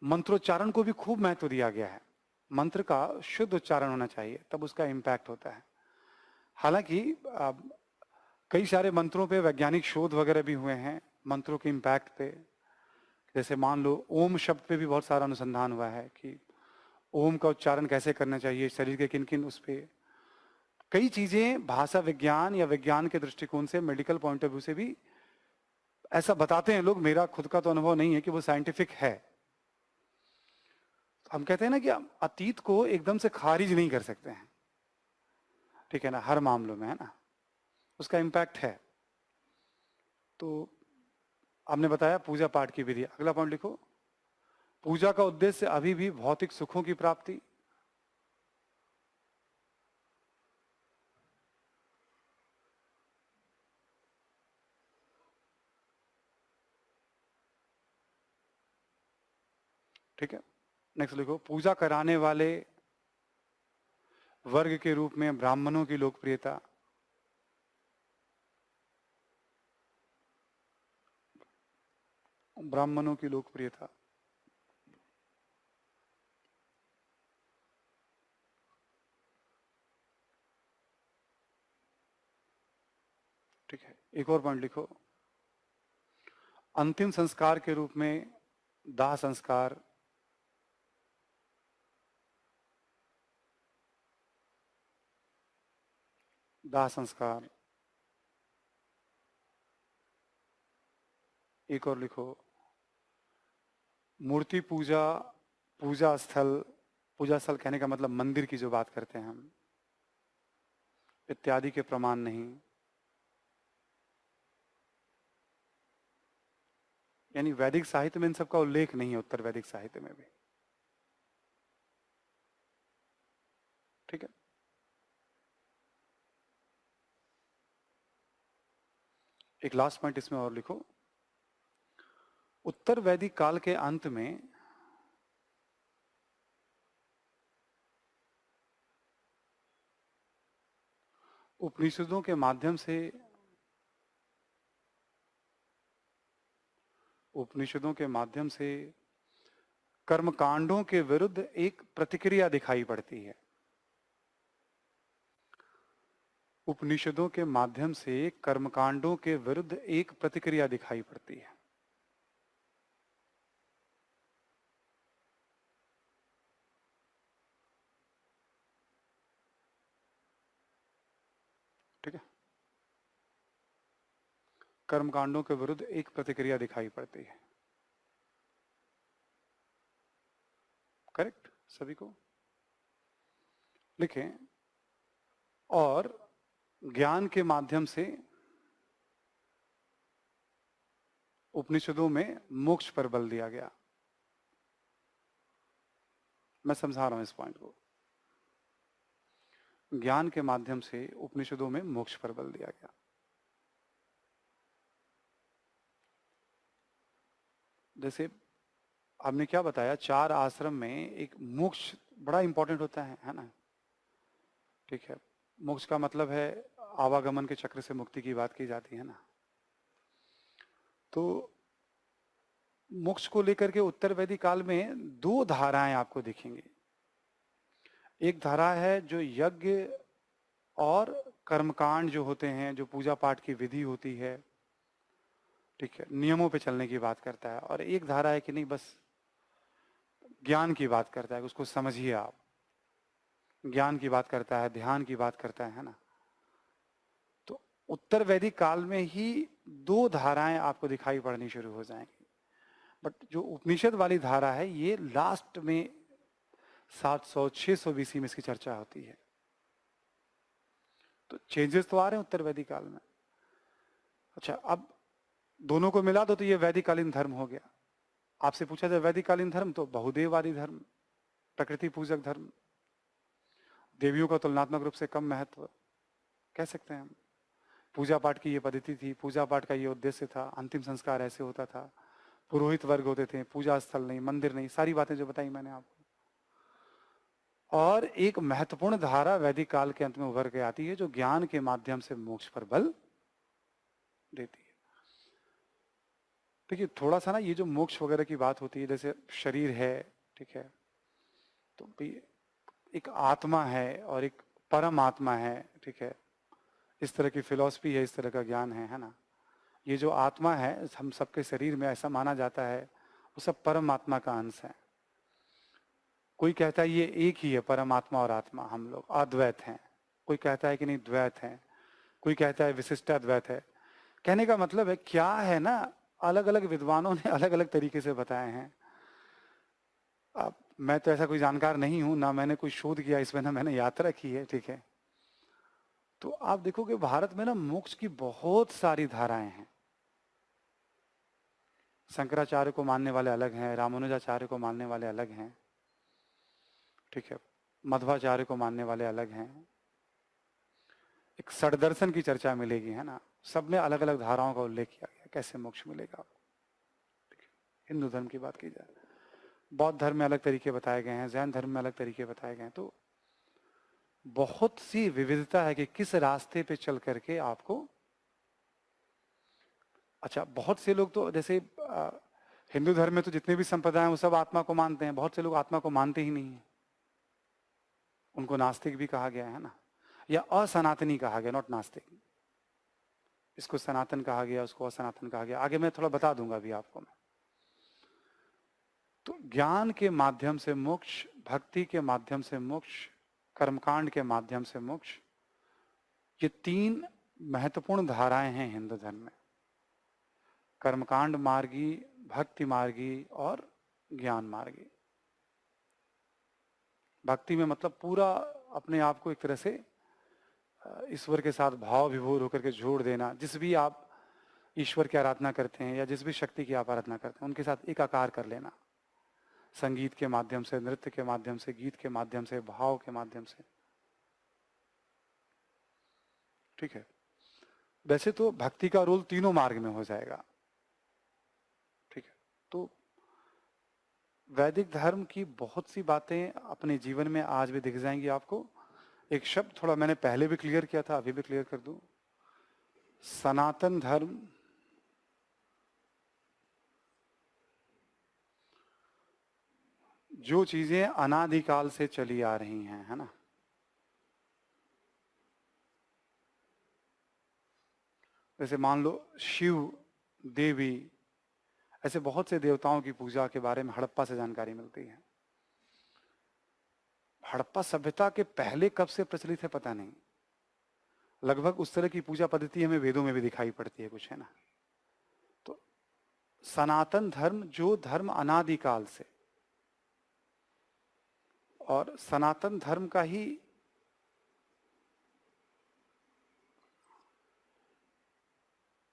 मंत्रोच्चारण को भी खूब महत्व दिया गया है। मंत्र का शुद्ध उच्चारण होना चाहिए, तब उसका इम्पैक्ट होता है। हालांकि कई सारे मंत्रों पे वैज्ञानिक शोध वगैरह भी हुए हैं, मंत्रों के इम्पैक्ट पे। जैसे मान लो ओम शब्द पे भी बहुत सारा अनुसंधान हुआ है कि ओम का उच्चारण कैसे करना चाहिए, शरीर के किन किन उस पे कई चीजें भाषा विज्ञान या विज्ञान के दृष्टिकोण से, मेडिकल पॉइंट ऑफ व्यू से भी ऐसा बताते हैं लोग। मेरा खुद का तो अनुभव नहीं है कि वो साइंटिफिक है। हम कहते हैं ना कि अतीत को एकदम से खारिज नहीं कर सकते हैं, ठीक है ना, हर मामलों में, है ना, उसका इम्पैक्ट है। तो हमने बताया पूजा पाठ की विधि। अगला पॉइंट लिखो, पूजा का उद्देश्य अभी भी भौतिक सुखों की प्राप्ति, ठीक है। नेक्स्ट लिखो, पूजा कराने वाले वर्ग के रूप में ब्राह्मणों की लोकप्रियता। ब्राह्मणों की लोकप्रियता। ठीक है। एक और पॉइंट लिखो, अंतिम संस्कार के रूप में दाह संस्कार, दाह संस्कार। एक और लिखो, मूर्ति पूजा, पूजा स्थल, पूजा स्थल कहने का मतलब मंदिर की जो बात करते हैं हम, इत्यादि के प्रमाण नहीं। यानी वैदिक साहित्य में इन सबका उल्लेख नहीं है, उत्तर वैदिक साहित्य में भी। ठीक है। एक लास्ट पॉइंट इसमें और लिखो, उत्तर वैदिक काल के अंत में उपनिषदों के माध्यम से, उपनिषदों के माध्यम से कर्मकांडों के विरुद्ध एक प्रतिक्रिया दिखाई पड़ती है। उपनिषदों के माध्यम से कर्मकांडों के विरुद्ध एक प्रतिक्रिया दिखाई पड़ती है। ठीक है। कर्मकांडों के विरुद्ध एक प्रतिक्रिया दिखाई पड़ती है। करेक्ट सभी को लिखें। और ज्ञान के माध्यम से उपनिषदों में मोक्ष पर बल दिया गया। मैं समझा रहा हूं इस पॉइंट को। ज्ञान के माध्यम से उपनिषदों में मोक्ष पर बल दिया गया। जैसे आपने क्या बताया, 4 आश्रम में एक मोक्ष बड़ा इंपॉर्टेंट होता है ना। ठीक है। मोक्ष का मतलब है आवागमन के चक्र से मुक्ति की बात की जाती है ना। तो मोक्ष को लेकर के उत्तर वैदिक काल में 2 धाराएं आपको दिखेंगी। एक धारा है जो यज्ञ और कर्मकांड जो होते हैं, जो पूजा पाठ की विधि होती है, ठीक है, नियमों पे चलने की बात करता है। और एक धारा है कि नहीं, बस ज्ञान की बात करता है, उसको समझिए आप। ज्ञान की बात करता है, ध्यान की बात करता है ना। तो उत्तर वैदिक काल में ही 2 धाराएं आपको दिखाई पड़नी शुरू हो जाएंगी। बट जो उपनिषद वाली धारा है, ये लास्ट में 700-600 बीसी में इसकी चर्चा होती है। तो चेंजेस तो आ रहे हैं उत्तर वैदिक काल में। अच्छा, अब दोनों को मिला दो तो ये वैदिक कालीन धर्म हो गया। आपसे पूछा जाए वैदिक कालीन धर्म, तो बहुदेववादी धर्म, प्रकृति पूजक धर्म, देवियों का तुलनात्मक रूप से कम महत्व कह सकते हैं हम। पूजा पाठ की ये पद्धति थी, पूजा पाठ का ये उद्देश्य था, अंतिम संस्कार ऐसे होता था, पुरोहित वर्ग होते थे, पूजा स्थल नहीं, मंदिर नहीं, सारी बातें जो बताई मैंने आपको। और एक महत्वपूर्ण धारा वैदिक काल के अंत में उभर के आती है, जो ज्ञान के माध्यम से मोक्ष पर बल देती है। देखिए थोड़ा सा ना, ये जो मोक्ष वगैरह की बात होती है, जैसे शरीर है, ठीक है, तो एक आत्मा है और एक परम आत्मा है, ठीक है, इस तरह की फिलॉसफी है, इस तरह का ज्ञान है ना। ये जो आत्मा है हम सबके शरीर में, ऐसा माना जाता है, वो सब परमात्मा का अंश है। कोई कहता है ये एक ही है, परमात्मा और आत्मा, हम लोग अद्वैत हैं। कोई कहता है कि नहीं द्वैत है, कोई कहता है विशिष्टाद्वैत है। कहने का मतलब है क्या है ना, अलग अलग विद्वानों ने अलग अलग तरीके से बताए हैं। अब मैं तो ऐसा कोई जानकार नहीं हूं, ना मैंने कोई शोध किया इसमें, ना मैंने यात्रा की है, ठीक है। तो आप देखोगे भारत में ना मोक्ष की बहुत सारी धाराएं हैं। शंकराचार्य को मानने वाले अलग हैं, रामानुजाचार्य को मानने वाले अलग हैं, ठीक है, मध्वाचार्य को मानने वाले अलग हैं। एक षड्दर्शन की चर्चा मिलेगी, है ना। सब में अलग अलग धाराओं का उल्लेख किया गया, कैसे मोक्ष मिलेगा। हिंदू धर्म की बात की जाए बौद्ध धर्म में अलग तरीके बताए गए हैं, जैन धर्म में अलग तरीके बताए गए हैं। तो बहुत सी विविधता है कि किस रास्ते पे चल करके आपको, अच्छा बहुत से लोग तो जैसे हिंदू धर्म में तो जितने भी संप्रदाय हैं वो सब आत्मा को मानते हैं, बहुत से लोग आत्मा को मानते ही नहीं है, उनको नास्तिक भी कहा गया है ना, या असनातनी कहा गया, नॉट नास्तिक। इसको सनातन कहा गया, उसको असनातन कहा गया, आगे मैं थोड़ा बता दूंगा अभी आपको मैं। तो ज्ञान के माध्यम से मोक्ष, भक्ति के माध्यम से मोक्ष, कर्मकांड के माध्यम से मोक्ष, ये तीन महत्वपूर्ण धाराएं हैं हिंदू धर्म में। कर्मकांड मार्गी, भक्ति मार्गी और ज्ञान मार्गी। भक्ति में मतलब पूरा अपने आप को एक तरह से ईश्वर के साथ भाव विभोर होकर के जोड़ देना। जिस भी आप ईश्वर की आराधना करते हैं या जिस भी शक्ति की आप आराधना करते हैं उनके साथ एकाकार कर लेना, संगीत के माध्यम से, नृत्य के माध्यम से, गीत के माध्यम से, भाव के माध्यम से। ठीक है, वैसे तो भक्ति का रोल तीनों मार्ग में हो जाएगा। ठीक है, तो वैदिक धर्म की बहुत सी बातें अपने जीवन में आज भी दिख जाएंगी आपको। एक शब्द थोड़ा मैंने पहले भी क्लियर किया था, अभी भी क्लियर कर दूं। सनातन धर्म जो चीजें अनादिकाल से चली आ रही हैं, है ना, जैसे मान लो शिव, देवी, ऐसे बहुत से देवताओं की पूजा के बारे में हड़प्पा से जानकारी मिलती है। हड़प्पा सभ्यता के पहले कब से प्रचलित है पता नहीं, लगभग उस तरह की पूजा पद्धति हमें वेदों में भी दिखाई पड़ती है कुछ, है ना। तो सनातन धर्म जो धर्म अनादिकाल से, और सनातन धर्म का ही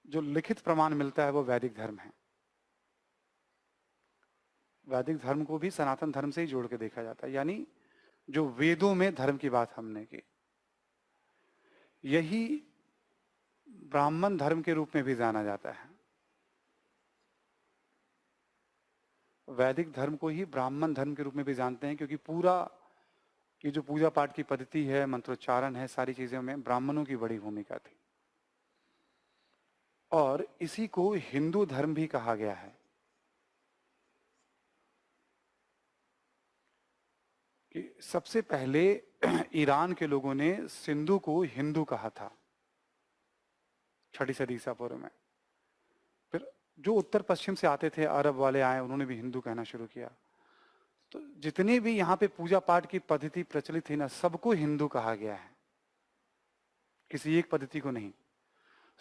जो लिखित प्रमाण मिलता है वो वैदिक धर्म है। वैदिक धर्म को भी सनातन धर्म से ही जोड़ के देखा जाता है, यानी जो वेदों में धर्म की बात हमने की, यही ब्राह्मण धर्म के रूप में भी जाना जाता है। वैदिक धर्म को ही ब्राह्मण धर्म के रूप में भी जानते हैं, क्योंकि पूरा ये जो पूजा पाठ की पद्धति है, मंत्रोच्चारण है, सारी चीजों में ब्राह्मणों की बड़ी भूमिका थी। और इसी को हिंदू धर्म भी कहा गया है कि सबसे पहले ईरान के लोगों ने सिंधु को हिंदू कहा था 6वीं सदी ईसा पूर्व में। फिर जो उत्तर पश्चिम से आते थे, अरब वाले आए, उन्होंने भी हिंदू कहना शुरू किया। तो जितने भी यहाँ पे पूजा पाठ की पद्धति प्रचलित थी ना, सबको हिंदू कहा गया है, किसी एक पद्धति को नहीं।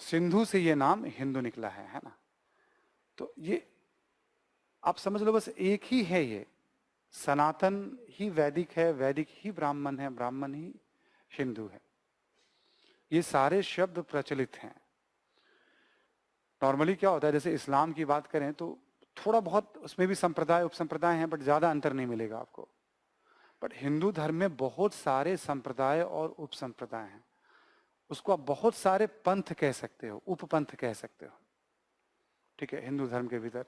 सिंधु से ये नाम हिंदू निकला है ना। तो ये आप समझ लो बस एक ही है, ये सनातन ही वैदिक है, वैदिक ही ब्राह्मण है, ब्राह्मण ही हिंदू है। ये सारे शब्द प्रचलित हैं। नॉर्मली क्या होता है, जैसे इस्लाम की बात करें तो थोड़ा बहुत उसमें भी संप्रदाय उपसंप्रदाय हैं, बट ज्यादा अंतर नहीं मिलेगा आपको। बट हिंदू धर्म में बहुत सारे संप्रदाय और उपसंप्रदाय हैं। उसको आप बहुत सारे पंथ कह सकते हो, उपपंथ कह सकते हो। ठीक है, हिंदू धर्म के भीतर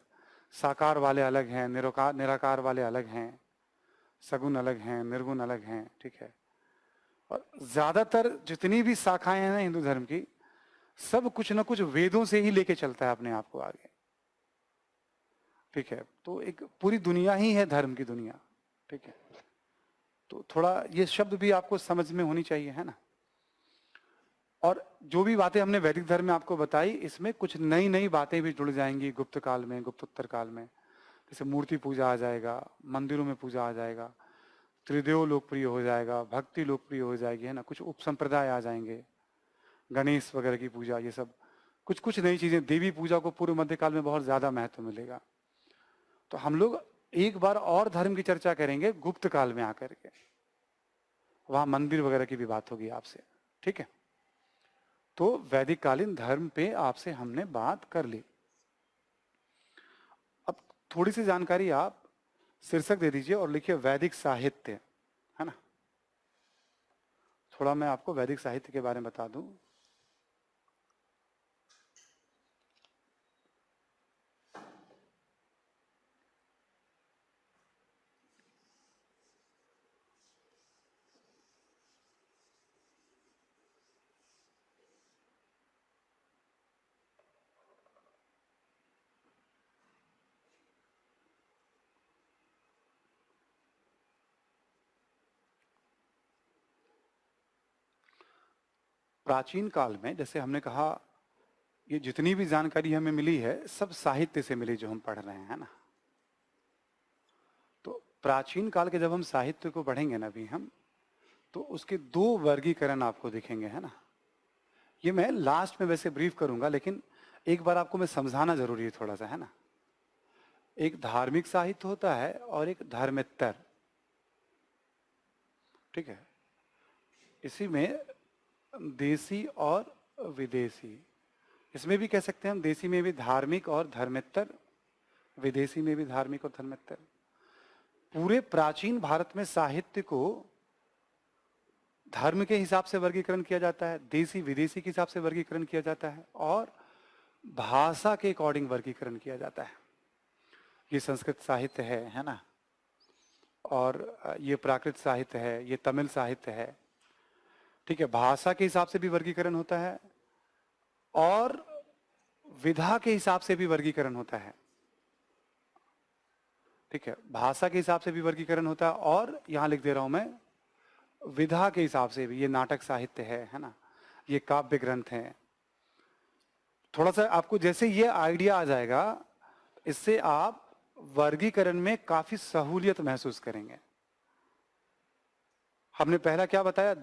साकार वाले अलग हैं, निराकार वाले अलग हैं, सगुण अलग हैं, निर्गुण अलग हैं। ठीक है, और ज्यादातर जितनी भी शाखाएं हैं ना हिंदू धर्म की, सब कुछ ना कुछ वेदों से ही लेके चलता है अपने आप को आगे। ठीक है, तो एक पूरी दुनिया ही है धर्म की दुनिया। ठीक है, तो थोड़ा ये शब्द भी आपको समझ में होनी चाहिए, है ना। और जो भी बातें हमने वैदिक धर्म में आपको बताई, इसमें कुछ नई नई बातें भी जुड़ जाएंगी गुप्त काल में, गुप्तोत्तर काल में। जैसे मूर्ति पूजा आ जाएगा, मंदिरों में पूजा आ जाएगा, त्रिदेव लोकप्रिय हो जाएगा, भक्ति लोकप्रिय हो जाएगी, है ना। कुछ उपसंप्रदाय आ जाएंगे, गणेश वगैरह की पूजा, ये सब कुछ कुछ नई चीजें। देवी पूजा को पूर्व मध्य काल में बहुत ज्यादा महत्व मिलेगा। तो हम लोग एक बार और धर्म की चर्चा करेंगे गुप्त काल में आकर के, वहां मंदिर वगैरह की भी बात होगी आपसे। ठीक है, तो वैदिक कालीन धर्म पे आपसे हमने बात कर ली। अब थोड़ी सी जानकारी आप शीर्षक दे दीजिए और लिखिए वैदिक साहित्य, है ना। थोड़ा मैं आपको वैदिक साहित्य के बारे में बता दूं। प्राचीन काल में, जैसे हमने कहा, ये जितनी भी जानकारी हमें मिली है सब साहित्य से मिली जो हम पढ़ रहे हैं, है ना। तो प्राचीन काल के जब हम साहित्य को पढ़ेंगे ना अभी हम, तो उसके दो वर्गीकरण आपको दिखेंगे, है ना। ये मैं लास्ट में वैसे ब्रीफ करूंगा, लेकिन एक बार आपको मैं समझाना जरूरी है थोड़ा सा, है ना। एक धार्मिक साहित्य होता है और एक धर्मेत्तर, ठीक है। इसी में देसी और विदेशी, इसमें भी कह सकते हैं हम, देसी में भी धार्मिक और धर्मेत्तर, विदेशी में भी धार्मिक और धर्मेत्तर। पूरे प्राचीन भारत में साहित्य को धर्म के हिसाब से वर्गीकरण किया जाता है, देसी विदेशी के हिसाब से वर्गीकरण किया जाता है, और भाषा के अकॉर्डिंग वर्गीकरण किया जाता है। ये संस्कृत साहित्य है ना, और ये प्राकृत साहित्य है, ये तमिल साहित्य है, ठीक है। भाषा के हिसाब से भी वर्गीकरण होता है और विधा के हिसाब से भी वर्गीकरण होता है, ठीक है। भाषा के हिसाब से भी वर्गीकरण होता है और यहां लिख दे रहा हूं मैं, विधा के हिसाब से भी। ये नाटक साहित्य है ना, ये काव्य ग्रंथ है। थोड़ा सा आपको जैसे ये आइडिया आ जाएगा, इससे आप वर्गीकरण में काफी सहूलियत महसूस करेंगे। हमने पहला क्या बताया,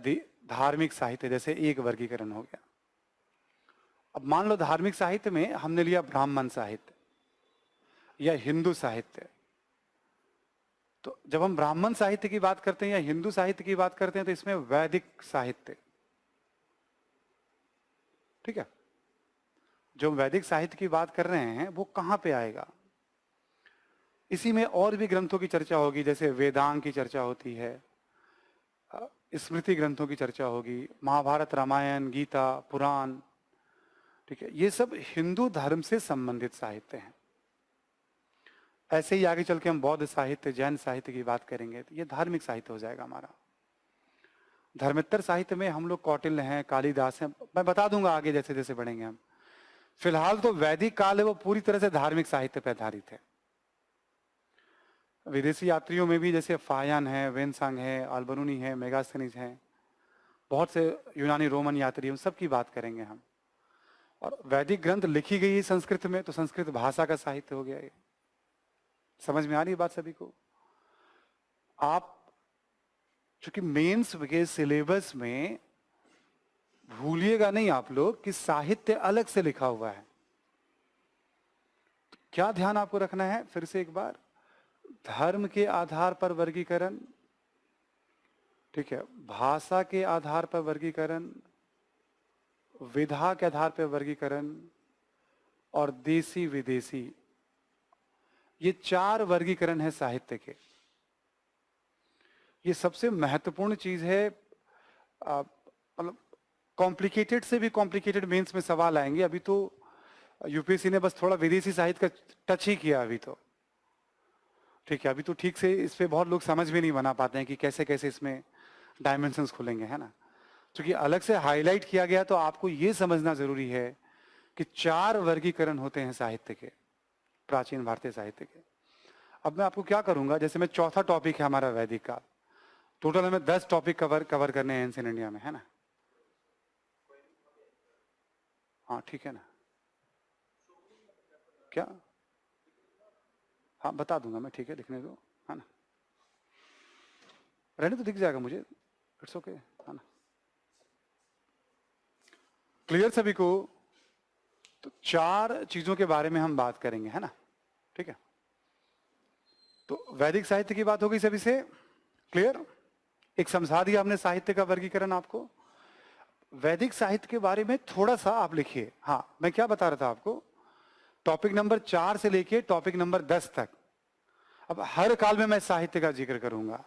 धार्मिक साहित्य, जैसे एक वर्गीकरण हो गया। अब मान लो धार्मिक साहित्य में हमने लिया ब्राह्मण साहित्य या हिंदू साहित्य। तो जब हम ब्राह्मण साहित्य की बात करते हैं या हिंदू साहित्य की बात करते हैं, तो इसमें वैदिक साहित्य, ठीक है। जो वैदिक साहित्य की बात कर रहे हैं वो कहां पे आएगा, इसी में और भी ग्रंथों की चर्चा होगी, जैसे वेदांग की चर्चा होती है, स्मृति ग्रंथों की चर्चा होगी, महाभारत, रामायण, गीता, पुराण, ठीक है। ये सब हिंदू धर्म से संबंधित साहित्य हैं। ऐसे ही आगे चल के हम बौद्ध साहित्य, जैन साहित्य की बात करेंगे, तो ये धार्मिक साहित्य हो जाएगा हमारा। धर्मेत्तर साहित्य में हम लोग कौटिल्य हैं, कालिदास हैं, मैं बता दूंगा आगे जैसे जैसे बढ़ेंगे हम। फिलहाल तो वैदिक काल है वो पूरी तरह से धार्मिक साहित्य पर आधारित है। विदेशी यात्रियों में भी जैसे फायन है, वेनसांग है, अल्बरूनी है, मेगास्थनीज है, बहुत से यूनानी रोमन यात्री, उन सब की बात करेंगे हम। और वैदिक ग्रंथ लिखी गई है संस्कृत में, तो संस्कृत भाषा का साहित्य हो गया ये। समझ में आ रही है बात सभी को? आप चूंकि मेंस के सिलेबस में भूलिएगा नहीं आप लोग कि साहित्य अलग से लिखा हुआ है। तो क्या ध्यान आपको रखना है, फिर से एक बार, धर्म के आधार पर वर्गीकरण, ठीक है, भाषा के आधार पर वर्गीकरण, विधा के आधार पर वर्गीकरण, और देसी विदेशी, ये चार वर्गीकरण है साहित्य के। ये सबसे महत्वपूर्ण चीज है। मतलब कॉम्प्लिकेटेड से भी कॉम्प्लिकेटेड मेंस में सवाल आएंगे। अभी तो यूपीएससी ने बस थोड़ा विदेशी साहित्य का टच ही किया अभी तो, ठीक है। अभी तो ठीक से इस पे बहुत लोग समझ भी नहीं बना पाते हैं कि कैसे कैसे इसमें डायमेंशंस खुलेंगे, है ना। क्योंकि अलग से हाईलाइट किया गया, तो आपको ये समझना जरूरी है कि चार वर्गीकरण होते हैं साहित्य के, प्राचीन भारतीय साहित्य के। अब मैं आपको क्या करूंगा, जैसे मैं चौथा टॉपिक है हमारा वैदिक काल, टोटल हमें 10 टॉपिक कवर करने हैं एंशिएंट इंडिया में, है ना। हाँ ठीक है ना, क्या, हाँ बता दूंगा मैं, ठीक है, लिखने दो, है ना, रहने तो दिख जाएगा मुझे, इट्स ओके, है ना। क्लियर सभी को? तो चार चीजों के बारे में हम बात करेंगे, है ना, ठीक है। तो वैदिक साहित्य की बात होगी सभी से, क्लियर? एक समझा दिया हमने साहित्य का वर्गीकरण आपको। वैदिक साहित्य के बारे में थोड़ा सा आप लिखिए। हाँ, मैं क्या बता रहा था आपको, टॉपिक नंबर 4 से लेके टॉपिक नंबर 10 तक, अब हर काल में मैं साहित्य का जिक्र करूंगा।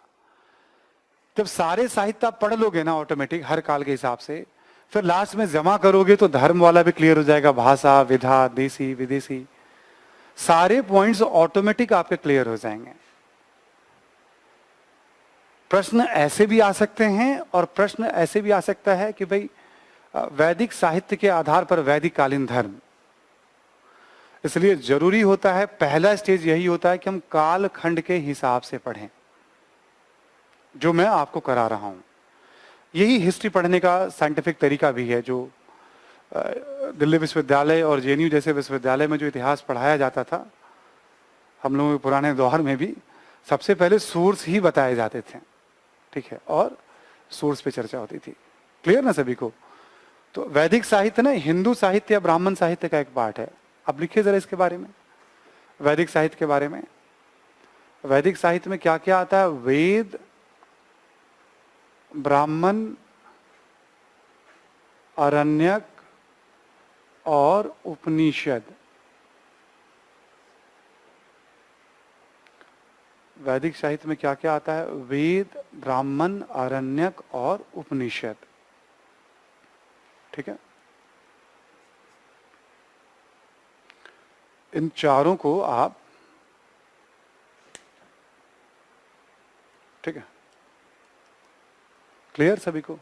जब सारे साहित्य आप पढ़ लोगे ना ऑटोमेटिक हर काल के हिसाब से, फिर लास्ट में जमा करोगे तो धर्म वाला भी क्लियर हो जाएगा, भाषा, विधा, देसी, विदेशी, सारे पॉइंट्स ऑटोमेटिक आपके क्लियर हो जाएंगे। प्रश्न ऐसे भी आ सकते हैं और प्रश्न ऐसे भी आ सकता है कि भाई वैदिक साहित्य के आधार पर वैदिक कालीन धर्म, इसलिए जरूरी होता है, पहला स्टेज यही होता है कि हम काल खंड के हिसाब से पढ़ें, जो मैं आपको करा रहा हूं। यही हिस्ट्री पढ़ने का साइंटिफिक तरीका भी है, जो दिल्ली विश्वविद्यालय और जेएनयू जैसे विश्वविद्यालय में जो इतिहास पढ़ाया जाता था हम लोगों के पुराने दौर में भी, सबसे पहले सोर्स ही बताए जाते थे, ठीक है, और सोर्स पे चर्चा होती थी। क्लियर ना सभी को? तो वैदिक साहित्य ना हिंदू साहित्य या ब्राह्मण साहित्य का एक पार्ट है। अब लिखिए जरा इसके बारे में, वैदिक साहित्य के बारे में। वैदिक साहित्य में क्या क्या आता है? वेद, ब्राह्मण, आरण्यक और उपनिषद। वैदिक साहित्य में क्या क्या आता है? वेद, ब्राह्मण, आरण्यक और उपनिषद, ठीक है। इन चारों को आप, ठीक है, क्लियर सभी को?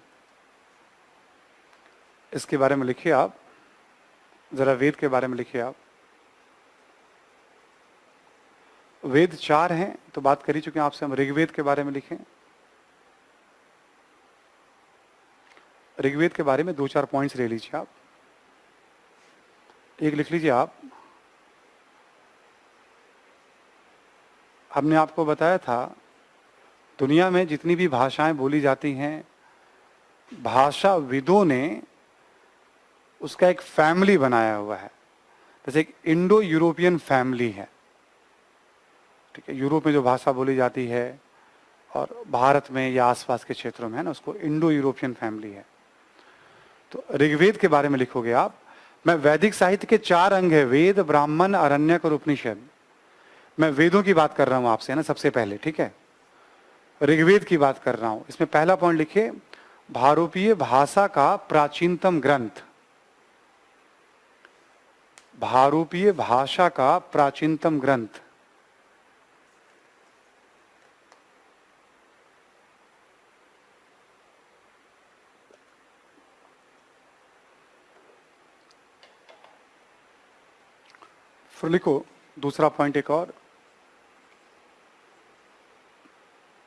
इसके बारे में लिखिए आप जरा, वेद के बारे में लिखिए आप। वेद 4 हैं तो बात कर ही चुके हैं आपसे हम। ऋग्वेद के बारे में लिखें। ऋग्वेद के बारे में 2-4 पॉइंट्स ले लीजिए आप। एक लिख लीजिए आप, हमने आपको बताया था दुनिया में जितनी भी भाषाएं बोली जाती हैं, भाषाविदों ने उसका एक फैमिली बनाया हुआ है। जैसे एक इंडो यूरोपियन फैमिली है, ठीक है, यूरोप में जो भाषा बोली जाती है और भारत में या आसपास के क्षेत्रों में है ना, उसको इंडो यूरोपियन फैमिली है। तो ऋग्वेद के बारे में लिखोगे आप। मैं वैदिक साहित्य के 4 अंग है, वेद, ब्राह्मण, आरण्यक और उपनिषद। मैं वेदों की बात कर रहा हूं आपसे, है ना, सबसे पहले, ठीक है। ऋग्वेद की बात कर रहा हूं। इसमें पहला पॉइंट लिखिए, भारोपीय भाषा का प्राचीनतम ग्रंथ। भारोपीय भाषा का प्राचीनतम ग्रंथ। फिर लिखो दूसरा पॉइंट एक और,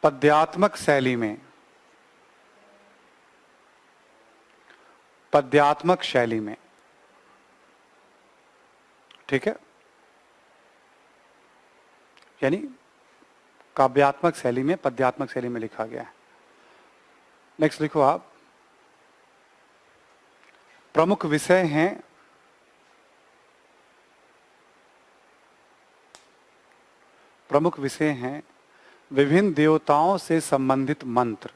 पद्यात्मक शैली में, पद्यात्मक शैली में, ठीक है, यानी काव्यात्मक शैली में, पद्यात्मक शैली में लिखा गया है। नेक्स्ट लिखो आप, प्रमुख विषय हैं प्रमुख विषय हैं विभिन्न देवताओं से संबंधित मंत्र।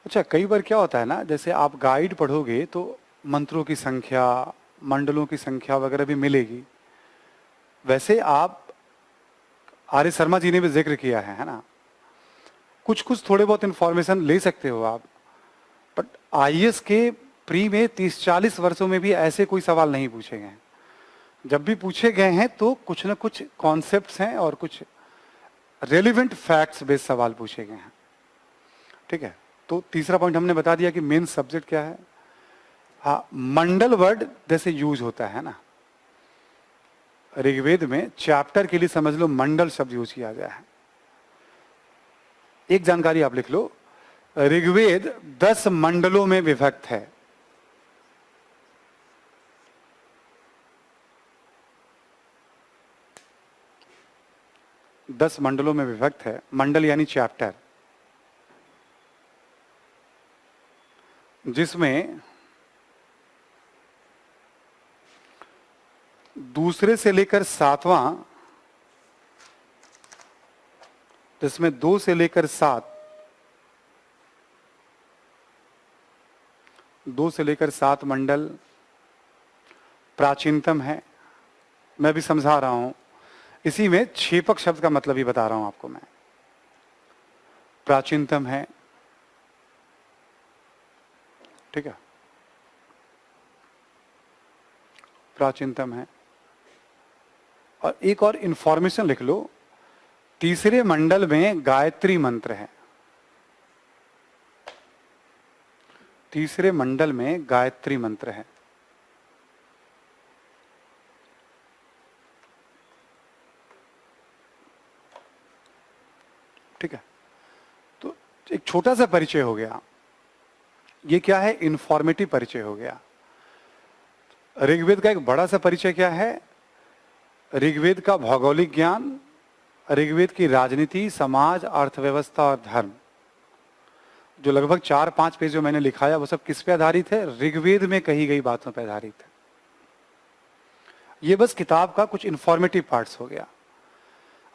अच्छा, कई बार क्या होता है ना, जैसे आप गाइड पढ़ोगे तो मंत्रों की संख्या, मंडलों की संख्या वगैरह भी मिलेगी। वैसे आप, आर्य शर्मा जी ने भी जिक्र किया है ना, कुछ कुछ थोड़े बहुत इंफॉर्मेशन ले सकते हो आप, बट आईएएस के प्री में 30-40 वर्षों में भी ऐसे कोई सवाल नहीं पूछे गए हैं। जब भी पूछे गए हैं तो कुछ ना कुछ कॉन्सेप्ट्स हैं और कुछ रेलिवेंट फैक्ट्स बेस्ड सवाल पूछे गए हैं, ठीक है। तो तीसरा पॉइंट हमने बता दिया कि मेन सब्जेक्ट क्या है। हाँ, मंडल वर्ड जैसे यूज होता है ना, ऋग्वेद में चैप्टर के लिए समझ लो मंडल शब्द यूज किया गया है। एक जानकारी आप लिख लो, ऋग्वेद 10 मंडलों में विभक्त है। दस मंडलों में विभक्त है। मंडल यानी चैप्टर, जिसमें दूसरे से लेकर 7वां, जिसमें 2 से लेकर 7, 2 से लेकर 7 मंडल प्राचीनतम है। मैं भी समझा रहा हूं, इसी में क्षेपक शब्द का मतलब ही बता रहा हूं आपको मैं। प्राचीनतम है, ठीक है, प्राचीनतम है। और एक और इंफॉर्मेशन लिख लो, तीसरे मंडल में गायत्री मंत्र है। तीसरे मंडल में गायत्री मंत्र है। ठीक है, तो एक छोटा सा परिचय हो गया। ये क्या है? इंफॉर्मेटिव परिचय हो गया। ऋग्वेद का एक बड़ा सा परिचय क्या है? ऋग्वेद का भौगोलिक ज्ञान, ऋग्वेद की राजनीति, समाज, अर्थव्यवस्था और धर्म, जो लगभग 4-5 पेज जो मैंने लिखाया वो सब किस पे आधारित है? ऋग्वेद में कही गई बातों पे आधारित है। ये बस किताब का कुछ इंफॉर्मेटिव पार्ट्स हो गया।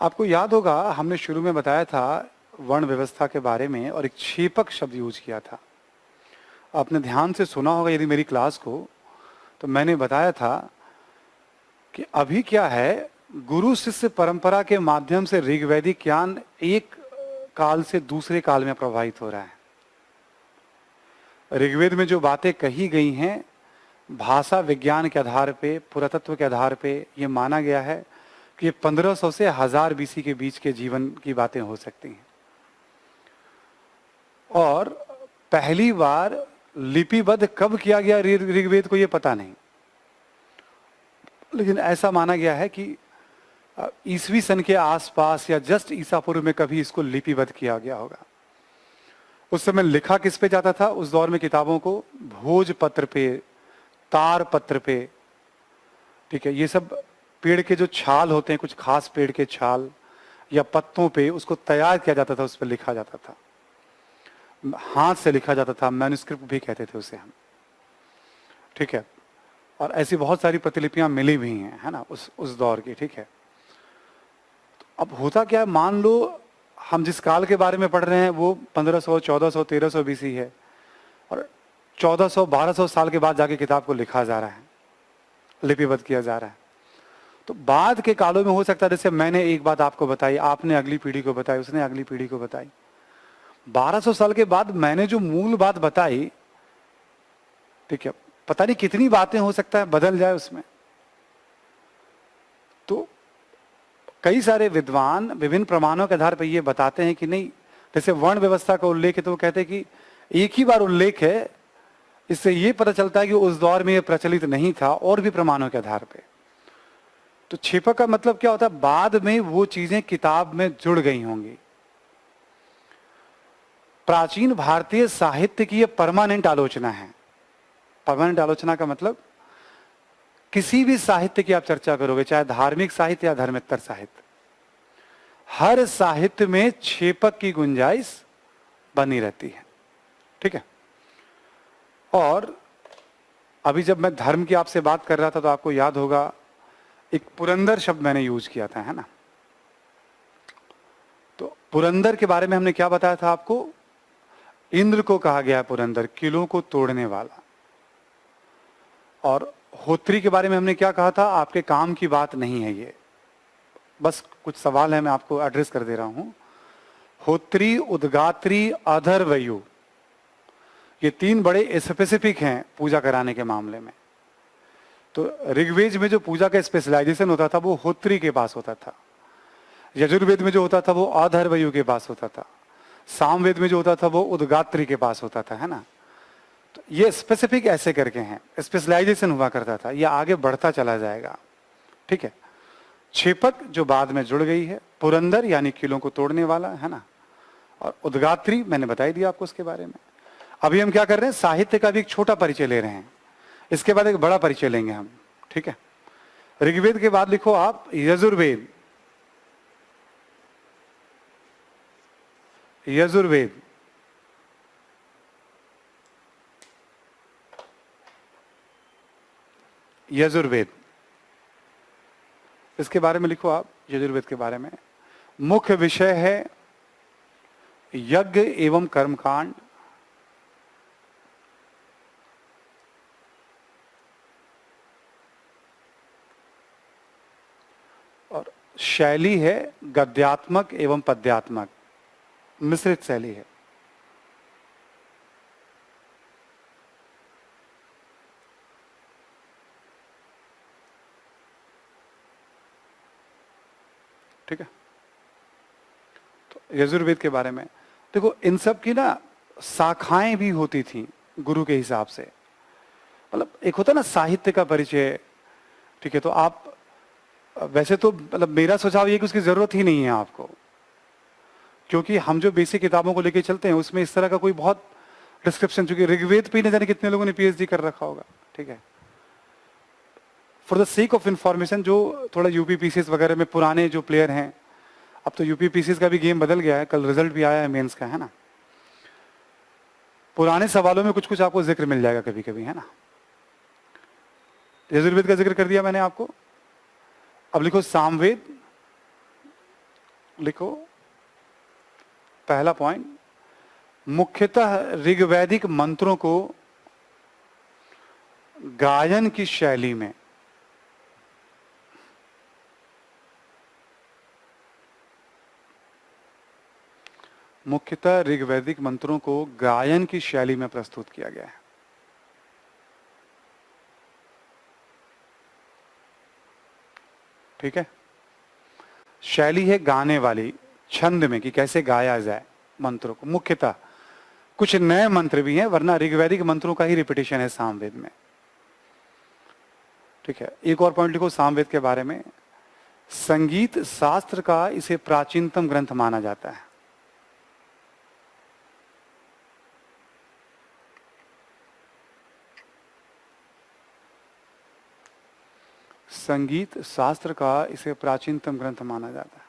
आपको याद होगा हमने शुरू में बताया था वर्ण व्यवस्था के बारे में और एक क्षेपक शब्द यूज किया था। आपने ध्यान से सुना होगा यदि मेरी क्लास को, तो मैंने बताया था कि अभी क्या है, गुरु शिष्य परंपरा के माध्यम से ऋग्वैदिक ज्ञान एक काल से दूसरे काल में प्रवाहित हो रहा है। ऋग्वेद में जो बातें कही गई हैं भाषा विज्ञान के आधार पे, पुरातत्व के आधार पे ये माना गया है कि ये 1500 से 1000 बीसी के बीच के जीवन की बातें हो सकती हैं। और पहली बार लिपिबद्ध कब किया गया ऋग्वेद को ये पता नहीं, लेकिन ऐसा माना गया है कि ईसवी सन के आसपास या जस्ट ईसा पूर्व में कभी इसको लिपिबद्ध किया गया होगा। उस समय लिखा किस पे जाता था? उस दौर में किताबों को भोजपत्र पे, तार पत्र पे, ठीक है, ये सब पेड़ के जो छाल होते हैं, कुछ खास पेड़ के छाल या पत्तों पे उसको तैयार किया जाता था, उस पर लिखा जाता था, हाथ से लिखा जाता था, मैन्युस्क्रिप्ट भी कहते थे उसे हम, ठीक है। और ऐसी बहुत सारी प्रतिलिपियां मिली भी हैं, है ना, उस दौर की, ठीक है। तो अब होता क्या है, मान लो हम जिस काल के बारे में पढ़ रहे हैं वो 1500, 1400, 1300 बीसी है और 1400, 1200 साल के बाद जाके किताब को लिखा जा रहा है, लिपिबद्ध किया जा रहा है। तो बाद के कालों में हो सकता है, जैसे मैंने एक बात आपको बताई, आपने अगली पीढ़ी को बताई, उसने अगली पीढ़ी को बताई, 1200 साल के बाद मैंने जो मूल बात बताई, ठीक है, पता नहीं कितनी बातें हो सकता है बदल जाए उसमें। तो कई सारे विद्वान विभिन्न प्रमाणों के आधार पर ये बताते हैं कि नहीं, जैसे वर्ण व्यवस्था का उल्लेख है तो वो कहते हैं कि एक ही बार उल्लेख है, इससे ये पता चलता है कि उस दौर में ये प्रचलित नहीं था, और भी प्रमाणों के आधार पे। तो क्षेपक का मतलब क्या होता है? बाद में वो चीजें किताब में जुड़ गई होंगी। प्राचीन भारतीय साहित्य की ये परमानेंट आलोचना है। परमानेंट आलोचना का मतलब किसी भी साहित्य की आप चर्चा करोगे, चाहे धार्मिक साहित्य या धर्मेत्तर साहित्य, हर साहित्य में क्षेपक की गुंजाइश बनी रहती है, ठीक है। और अभी जब मैं धर्म की आपसे बात कर रहा था तो आपको याद होगा एक पुरंदर शब्द मैंने यूज किया था, है ना। तो पुरंदर के बारे में हमने क्या बताया था आपको? इंद्र को कहा गया है पुरंदर, किलों को तोड़ने वाला। और होत्री के बारे में हमने क्या कहा था? आपके काम की बात नहीं है ये, बस कुछ सवाल है, मैं आपको एड्रेस कर दे रहा हूं। होत्री, उद्गात्री, अधर्वयु, ये 3 बड़े स्पेसिफिक हैं पूजा कराने के मामले में। तो ऋग्वेद में जो पूजा का स्पेशलाइजेशन होता था वो होत्री के पास होता था, यजुर्वेद में जो होता था वो अधर्वयु के पास होता था, सामवेद में जो होता था वो उद्गात्री के पास होता था, है ना। तो ये स्पेसिफिक ऐसे करके हैं, स्पेशलाइजेशन हुआ करता था, ये आगे बढ़ता चला जाएगा, ठीक है। क्षेपक जो बाद में जुड़ गई है, पुरंदर यानी किलों को तोड़ने वाला, है ना, और उद्गात्री मैंने बताई दिया आपको उसके बारे में। अभी हम क्या कर रहे हैं? साहित्य का भी एक छोटा परिचय ले रहे हैं, इसके बाद एक बड़ा परिचय लेंगे हम, ठीक है। ऋग्वेद के बाद लिखो आप यजुर्वेद। यजुर्वेद, यजुर्वेद, इसके बारे में लिखो आप। यजुर्वेद के बारे में मुख्य विषय है यज्ञ एवं कर्मकांड, और शैली है गद्यात्मक एवं पद्यात्मक, मिश्रित शैली है। ठीक है। तो यजुर्वेद के बारे में देखो, इन सब की ना शाखाएं भी होती थी गुरु के हिसाब से। मतलब एक होता ना साहित्य का परिचय, ठीक है। तो आप वैसे तो मतलब मेरा सुझाव ये कि उसकी जरूरत ही नहीं है आपको, क्योंकि हम जो बेसिक किताबों को लेके चलते हैं उसमें इस तरह का कोई बहुत डिस्क्रिप्शन, चूंकि ऋग्वेद पे न जाने कितने लोगों ने पीएचडी कर रखा होगा, ठीक है। For the sake of information, जो थोड़ा यूपीपीसीएस वगैरह में पुराने जो प्लेयर हैं, अब तो यूपीपीसीएस का भी गेम बदल गया है, कल रिजल्ट भी आया है मेंस का, है ना। पुराने सवालों में कुछ कुछ आपको जिक्र मिल जाएगा कभी कभी, है ना। यजुर्वेद का जिक्र कर दिया मैंने आपको। अब लिखो सामवेद, लिखो पहला पॉइंट, मुख्यतः ऋग्वैदिक मंत्रों को गायन की शैली में, मुख्यतः ऋग्वैदिक मंत्रों को गायन की शैली में प्रस्तुत किया गया है। ठीक है, शैली है गाने वाली, छंद में, कि कैसे गाया जाए मंत्रों को। मुख्यतः कुछ नए मंत्र भी हैं, वरना ऋग्वैदिक मंत्रों का ही रिपीटिशन है सामवेद में। ठीक है, एक और पॉइंट लिखो सामवेद के बारे में, संगीत शास्त्र का इसे प्राचीनतम ग्रंथ माना जाता है। संगीत शास्त्र का इसे प्राचीनतम ग्रंथ माना जाता है।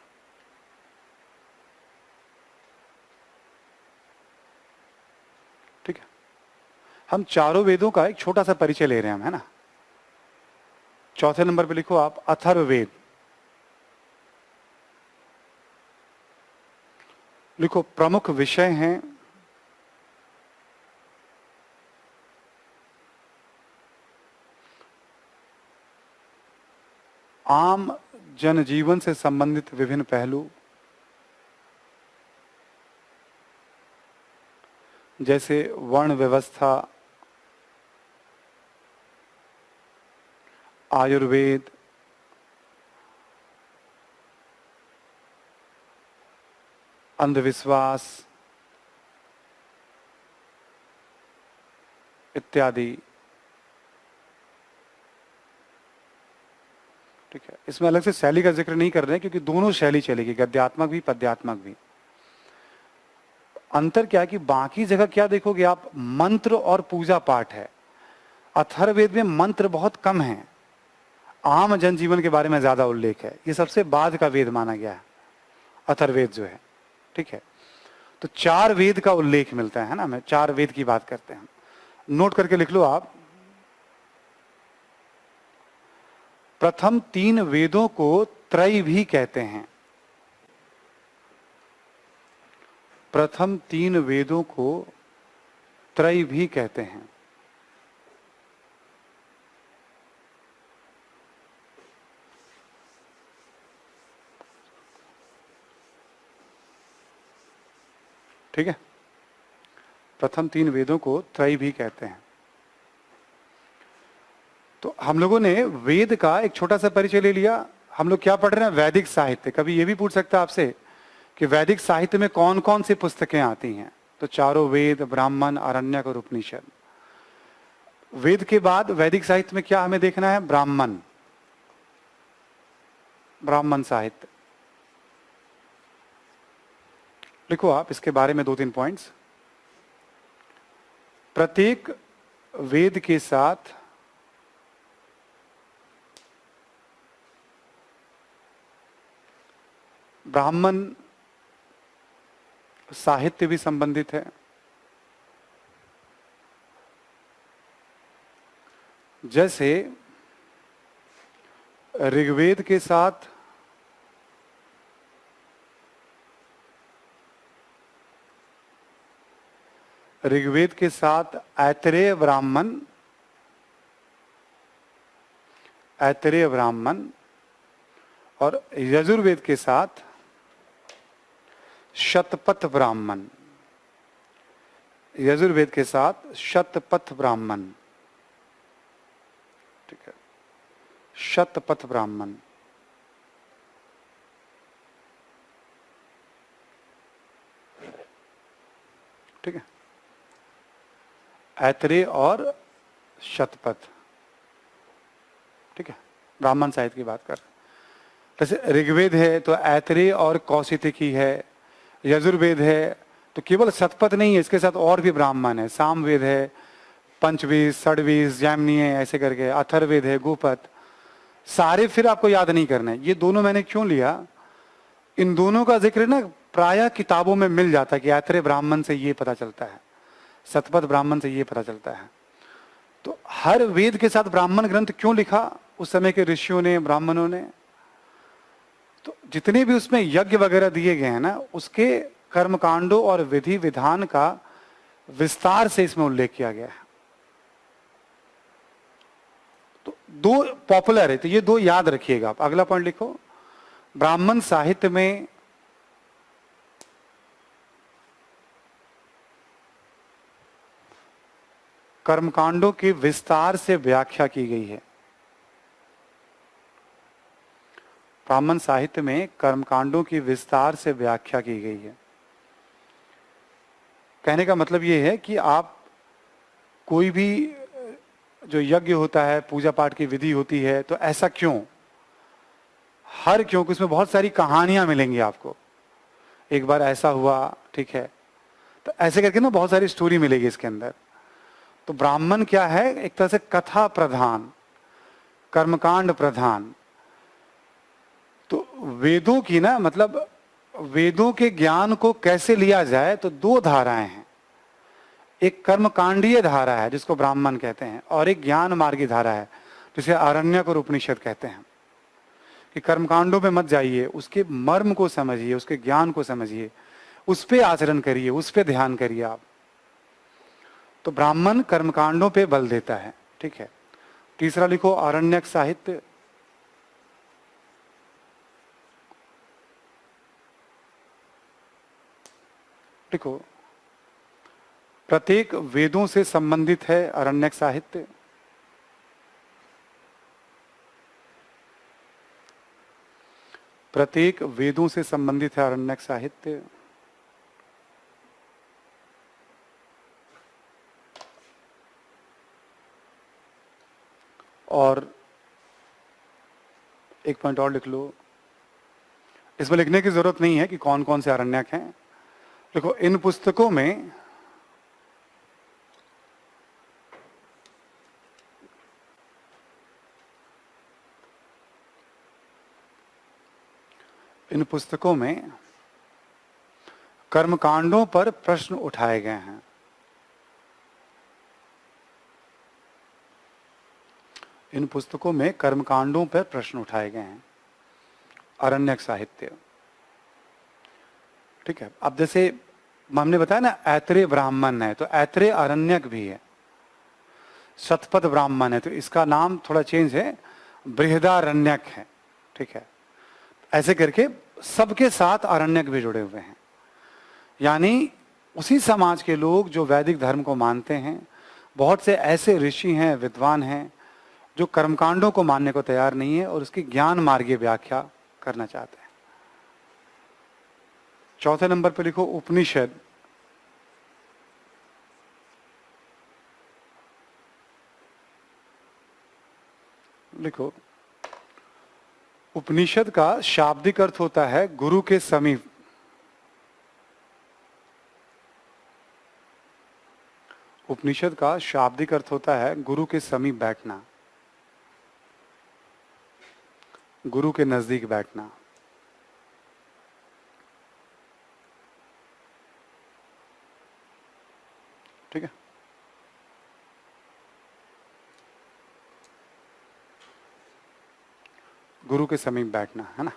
ठीक है, हम चारों वेदों का एक छोटा सा परिचय ले रहे हैं हम, है ना। चौथे नंबर पे लिखो आप अथर्ववेद। लिखो प्रमुख विषय हैं आम जनजीवन से संबंधित विभिन्न पहलू, जैसे वर्ण व्यवस्था, आयुर्वेद, अंधविश्वास इत्यादि। ठीक है, इसमें अलग से शैली का जिक्र नहीं कर रहे हैं क्योंकि दोनों शैली चलेगी, गद्यात्मक भी पद्यात्मक भी। अंतर क्या है कि बाकी जगह क्या देखोगे आप, मंत्र और पूजा पाठ है। अथर्ववेद में मंत्र बहुत कम है, आम जनजीवन के बारे में ज्यादा उल्लेख है। ये सबसे बाद का वेद माना गया है अथर्ववेद जो है। ठीक है, तो 4 वेद का उल्लेख मिलता है ना, मैं 4 वेद की बात करते हैं। नोट करके लिख लो आप, प्रथम 3 वेदों को त्रय भी कहते हैं। प्रथम 3 वेदों को त्रय भी कहते हैं। ठीक है, प्रथम 3 वेदों को त्रय भी कहते हैं। तो हम लोगों ने वेद का एक छोटा सा परिचय ले लिया। हम लोग क्या पढ़ रहे हैं, वैदिक साहित्य। कभी ये भी पूछ सकता है आपसे कि वैदिक साहित्य में कौन कौन सी पुस्तकें आती हैं, तो चारों वेद, ब्राह्मण, आरण्यक और उपनिषद। वेद के बाद वैदिक साहित्य में क्या हमें देखना है, ब्राह्मण, ब्राह्मण साहित्य। लिखो आप इसके बारे में 2-3 पॉइंट्स। प्रत्येक वेद के साथ ब्राह्मण साहित्य भी संबंधित है। जैसे ऋग्वेद के साथ ऐतरेय ब्राह्मण, और यजुर्वेद के साथ शतपथ ब्राह्मण, यजुर्वेद के साथ शतपथ ब्राह्मण। ठीक है, शतपथ ब्राह्मण। ठीक है, ऐतरेय और शतपथ। ठीक है, ब्राह्मण साहित्य की बात कर। जैसे ऋग्वेद है तो ऐतरेय और कौशिकी है, यजुर्वेद है, तो केवल शतपथ नहीं है, इसके साथ और भी ब्राह्मण है, सामवेद है, पंचवेद, षडवेद, जैमिनी है, ऐसे करके अथर्ववेद है, गोपथ, सारे फिर आपको याद नहीं करने। ये दोनों मैंने क्यों लिया, इन दोनों का जिक्र ना प्रायः किताबों में मिल जाता है कि ऐत्रेय ब्राह्मण से ये पता चलता है, शतपथ ब्राह्मण से ये पता चलता है। तो हर वेद के साथ ब्राह्मण ग्रंथ क्यों लिखा उस समय के ऋषियों ने, ब्राह्मणों ने, तो जितने भी उसमें यज्ञ वगैरह दिए गए हैं ना, उसके कर्मकांडों और विधि विधान का विस्तार से इसमें उल्लेख किया गया है। तो दो पॉपुलर है, तो ये दो याद रखिएगा आप। अगला पॉइंट लिखो, ब्राह्मण साहित्य में कर्मकांडों की विस्तार से व्याख्या की गई है। ब्राह्मण साहित्य में कर्मकांडों की विस्तार से व्याख्या की गई है। कहने का मतलब यह है कि आप कोई भी जो यज्ञ होता है, पूजा पाठ की विधि होती है, तो ऐसा क्यों, हर क्यों, कि उसमें बहुत सारी कहानियां मिलेंगी आपको। एक बार ऐसा हुआ, ठीक है, तो ऐसे करके ना बहुत सारी स्टोरी मिलेगी इसके अंदर। तो ब्राह्मण क्या है, एक तरह से कथा प्रधान, कर्मकांड प्रधान। तो वेदों की ना, मतलब वेदों के ज्ञान को कैसे लिया जाए, तो दो धाराएं हैं। एक कर्मकांडीय धारा है जिसको ब्राह्मण कहते हैं, और एक ज्ञान मार्गी धारा है जिसे आरण्यक और उपनिषद कहते हैं। कि कर्मकांडों पे मत जाइए, उसके मर्म को समझिए, उसके ज्ञान को समझिए, उस पे आचरण करिए, उस पे ध्यान करिए आप। तो ब्राह्मण कर्मकांडों पे बल देता है, ठीक है। तीसरा लिखो, आरण्यक साहित्य। लिखो, प्रत्येक वेदों से संबंधित है आरण्यक साहित्य। प्रत्येक वेदों से संबंधित है आरण्यक साहित्य। और एक पॉइंट और लिख लो, इसमें लिखने की जरूरत नहीं है कि कौन कौन से आरण्यक हैं। देखो, इन पुस्तकों में कर्मकांडों पर प्रश्न उठाए गए हैं। इन पुस्तकों में कर्मकांडों पर प्रश्न उठाए गए हैं, आरण्यक साहित्य, ठीक है। अब जैसे हमने बताया ना, ऐत्रेय ब्राह्मण है, तो ऐत्रेय आरण्यक भी है। शतपथ ब्राह्मण है, तो इसका नाम थोड़ा चेंज है, बृहदारण्यक है, ठीक है। ऐसे करके सबके साथ आरण्यक भी जुड़े हुए हैं। यानी उसी समाज के लोग जो वैदिक धर्म को मानते हैं, बहुत से ऐसे ऋषि हैं, विद्वान हैं, जो कर्मकांडों को मानने को तैयार नहीं है और उसकी ज्ञान मार्गीय व्याख्या करना चाहते हैं। चौथे नंबर पे लिखो, उपनिषद। लिखो, उपनिषद का शाब्दिक अर्थ होता है गुरु के समीप। उपनिषद का शाब्दिक अर्थ होता है गुरु के समीप बैठना, गुरु के नजदीक बैठना। ठीक है। गुरु के समीप बैठना, है ना।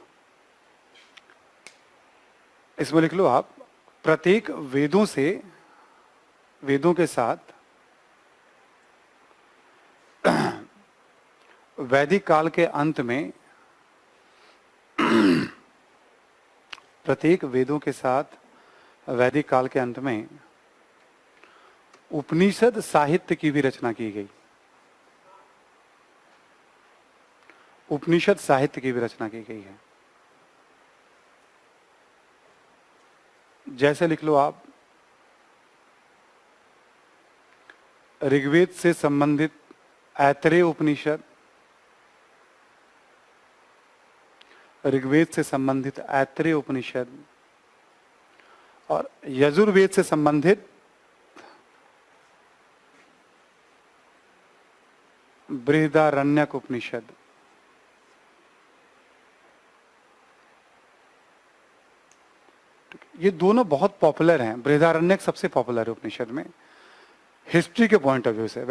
इसमें लिख लो आप, प्रत्येक वेदों के साथ वैदिक काल के अंत में, प्रत्येक वेदों के साथ वैदिक काल के अंत में उपनिषद साहित्य की भी रचना की गई। उपनिषद साहित्य की भी रचना की गई है। जैसे लिख लो आप, ऋग्वेद से संबंधित ऐत्रेय उपनिषद, ऋग्वेद से संबंधित ऐत्रेय उपनिषद, और यजुर्वेद से संबंधित बृहदारण्यक उपनिषद, ये दोनों बहुत पॉपुलर हैं। बृहदारण्यक सबसे पॉपुलर है उपनिषद में हिस्ट्री के पॉइंट ऑफ व्यू से।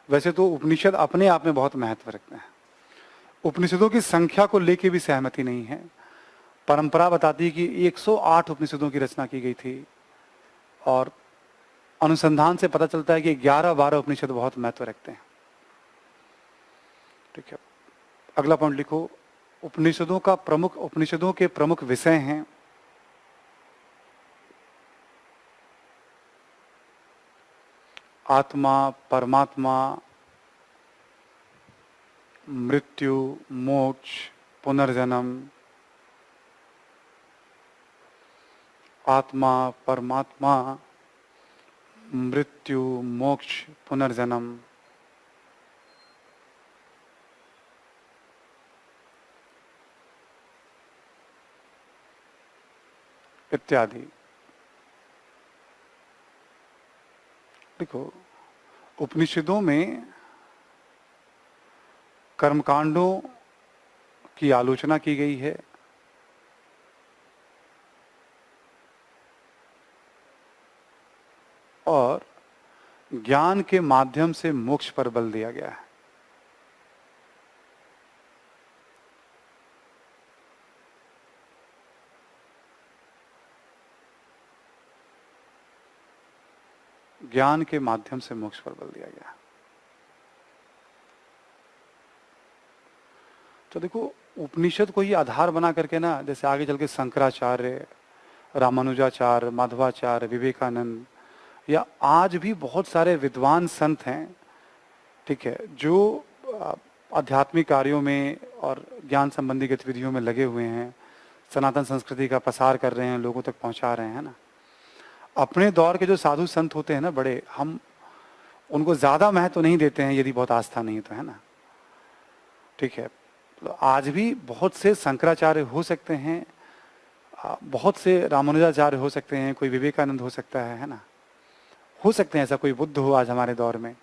वैसे तो उपनिषद अपने आप में बहुत महत्व रखते हैं। उपनिषदों की संख्या को लेके भी सहमति नहीं है। परंपरा बताती है कि 108 उपनिषदों की रचना की गई थी, और अनुसंधान से पता चलता है कि 11-12 उपनिषद बहुत महत्व रखते हैं। ठीक है, अगला पॉइंट लिखो। उपनिषदों के प्रमुख विषय हैं आत्मा, परमात्मा, मृत्यु, मोक्ष, पुनर्जन्म। आत्मा, परमात्मा, मृत्यु, मोक्ष, पुनर्जन्म इत्यादि। देखो, उपनिषदों में कर्मकांडों की आलोचना की गई है, और ज्ञान के माध्यम से मोक्ष पर बल दिया गया है। ज्ञान के माध्यम से मोक्ष पर बल दिया गया। तो देखो, उपनिषद को ही आधार बना करके ना, जैसे आगे चल के शंकराचार्य, रामानुजाचार्य, माधवाचार्य, विवेकानंद, या आज भी बहुत सारे विद्वान संत हैं, ठीक है, जो आध्यात्मिक कार्यों में और ज्ञान संबंधी गतिविधियों में लगे हुए हैं, सनातन संस्कृति का प्रसार कर रहे हैं, लोगों तक पहुंचा रहे हैं ना। अपने दौर के जो साधु संत होते हैं ना बड़े, हम उनको ज्यादा महत्व नहीं देते हैं यदि बहुत आस्था नहीं तो, है ना। ठीक है, तो आज भी बहुत से शंकराचार्य हो सकते हैं, बहुत से रामानुजाचार्य हो सकते हैं, कोई विवेकानंद हो सकता है ना, हो सकते हैं ऐसा कोई बुद्ध हो आज हमारे दौर में।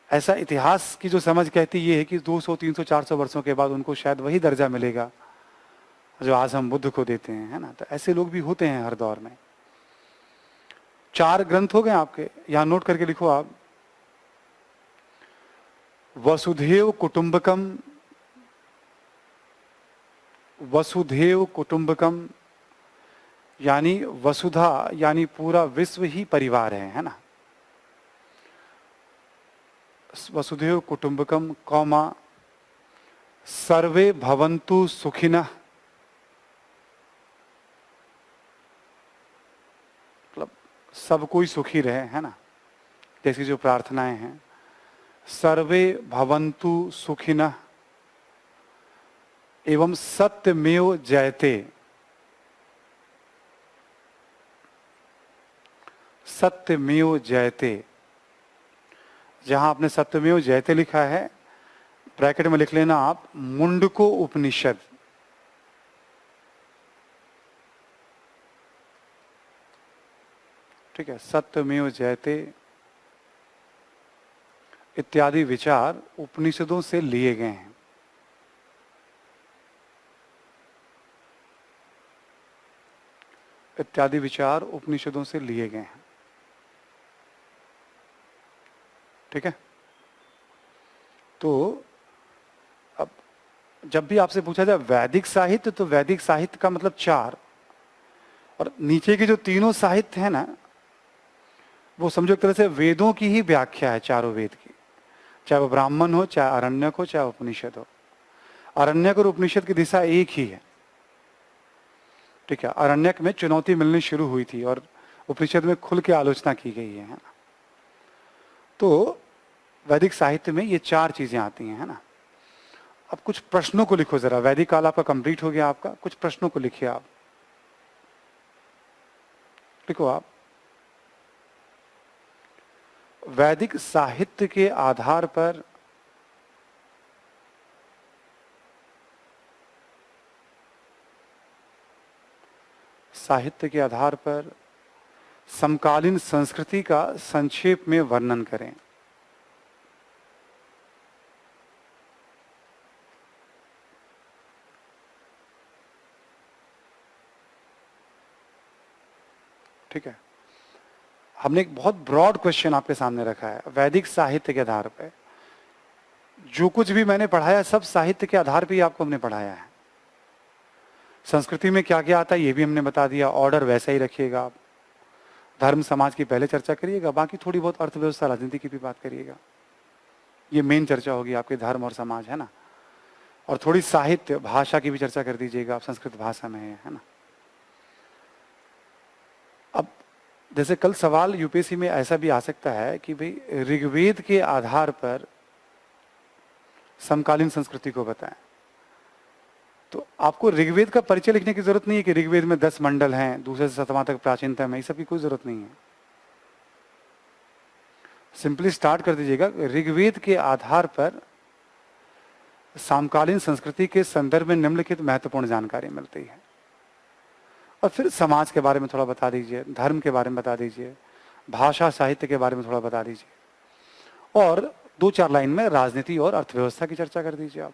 ऐसा इतिहास की जो समझ कहती ये है कि 200, 300, 400 वर्षों के बाद उनको शायद वही दर्जा मिलेगा जो आज हम बुद्ध को देते हैं, है ना। तो ऐसे लोग भी होते हैं हर दौर में। 4 ग्रंथ हो गए आपके, यहां नोट करके लिखो आप। वसुधैव कुटुंबकम, वसुधैव कुटुंबकम यानी वसुधा यानी पूरा विश्व ही परिवार है ना। वसुधैव कुटुंबकम कौमा सर्वे भवन्तु सुखिनः, मतलब सब कोई सुखी रहे, है ना, जैसी जो प्रार्थनाएं हैं। सर्वे भवन्तु सुखिनः एवं सत्यमेव जयते, सत्यमेव जयते। जहां आपने सत्यमेव जयते लिखा है, ब्रैकेट में लिख लेना आप मुंडको उपनिषद। ठीक है, सत्यमेव जयते इत्यादि विचार उपनिषदों से लिए गए हैं। इत्यादि विचार उपनिषदों से लिए गए हैं। ठीक है, तो अब जब भी आपसे पूछा जाए वैदिक साहित्य, तो वैदिक साहित्य का मतलब 4, और नीचे के जो तीनों साहित्य है ना, वो समझो एक तरह से वेदों की ही व्याख्या है, चारों वेद की, चाहे वो ब्राह्मण हो, चाहे आरण्यक हो, चाहे उपनिषद हो। आरण्यक और उपनिषद की दिशा एक ही है। ठीक है, आरण्यक में चुनौती मिलनी शुरू हुई थी और उपनिषद में खुल के आलोचना की गई है ना। तो वैदिक साहित्य में ये 4 चीजें आती हैं, है ना। अब कुछ प्रश्नों को लिखो जरा। वैदिक काल आपका कंप्लीट हो गया आपका, कुछ प्रश्नों को लिखिए आप। लिखो आप। वैदिक साहित्य के आधार पर साहित्य के आधार पर समकालीन संस्कृति का संक्षेप में वर्णन करें। ठीक है, हमने एक बहुत ब्रॉड क्वेश्चन आपके सामने रखा है। वैदिक साहित्य के आधार पर जो कुछ भी मैंने पढ़ाया सब साहित्य के आधार पर ही आपको हमने पढ़ाया है। संस्कृति में क्या क्या आता है ये भी हमने बता दिया। ऑर्डर वैसा ही रखिएगा आप। धर्म समाज की पहले चर्चा करिएगा, बाकी थोड़ी बहुत अर्थव्यवस्था राजनीति की भी बात करिएगा। ये मेन चर्चा होगी आपके धर्म और समाज, है ना। और थोड़ी साहित्य भाषा की भी चर्चा कर दीजिएगा, आप संस्कृत भाषा में है ना। अब जैसे कल सवाल यूपीएससी में ऐसा भी आ सकता है कि भाई ऋग्वेद के आधार पर समकालीन संस्कृति को बताएं, तो आपको ऋग्वेद का परिचय लिखने की जरूरत नहीं है कि ऋग्वेद में 10 मंडल हैं, दूसरे से 7वां तक प्राचीनतम है, इस सब की कोई जरूरत नहीं है। सिंपली स्टार्ट कर दीजिएगा, ऋग्वेद के आधार पर समकालीन संस्कृति के संदर्भ में निम्नलिखित महत्वपूर्ण जानकारी मिलती है। और फिर समाज के बारे में थोड़ा बता दीजिए, धर्म के बारे में बता दीजिए, भाषा साहित्य के बारे में थोड़ा बता दीजिए, और 2-4 लाइन में राजनीति और अर्थव्यवस्था की चर्चा कर दीजिए आप।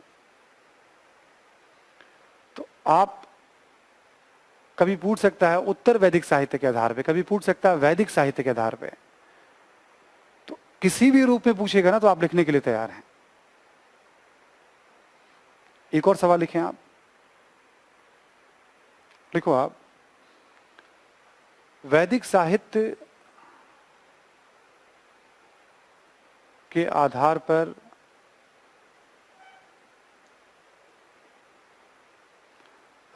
तो आप कभी पूछ सकता है उत्तर वैदिक साहित्य के आधार पे, कभी पूछ सकता है वैदिक साहित्य के आधार पे। तो किसी भी रूप में पूछेगा ना तो आप लिखने के लिए तैयार हैं। एक और सवाल लिखें आप, लिखो आप, वैदिक साहित्य के आधार पर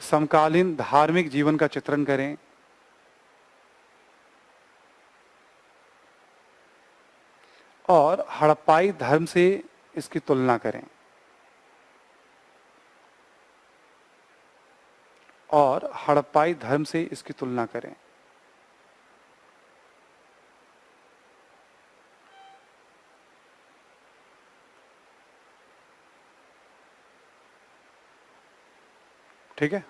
समकालीन धार्मिक जीवन का चित्रण करें और हड़प्पाई धर्म से इसकी तुलना करें, और हड़प्पाई धर्म से इसकी तुलना करें। ठीक है,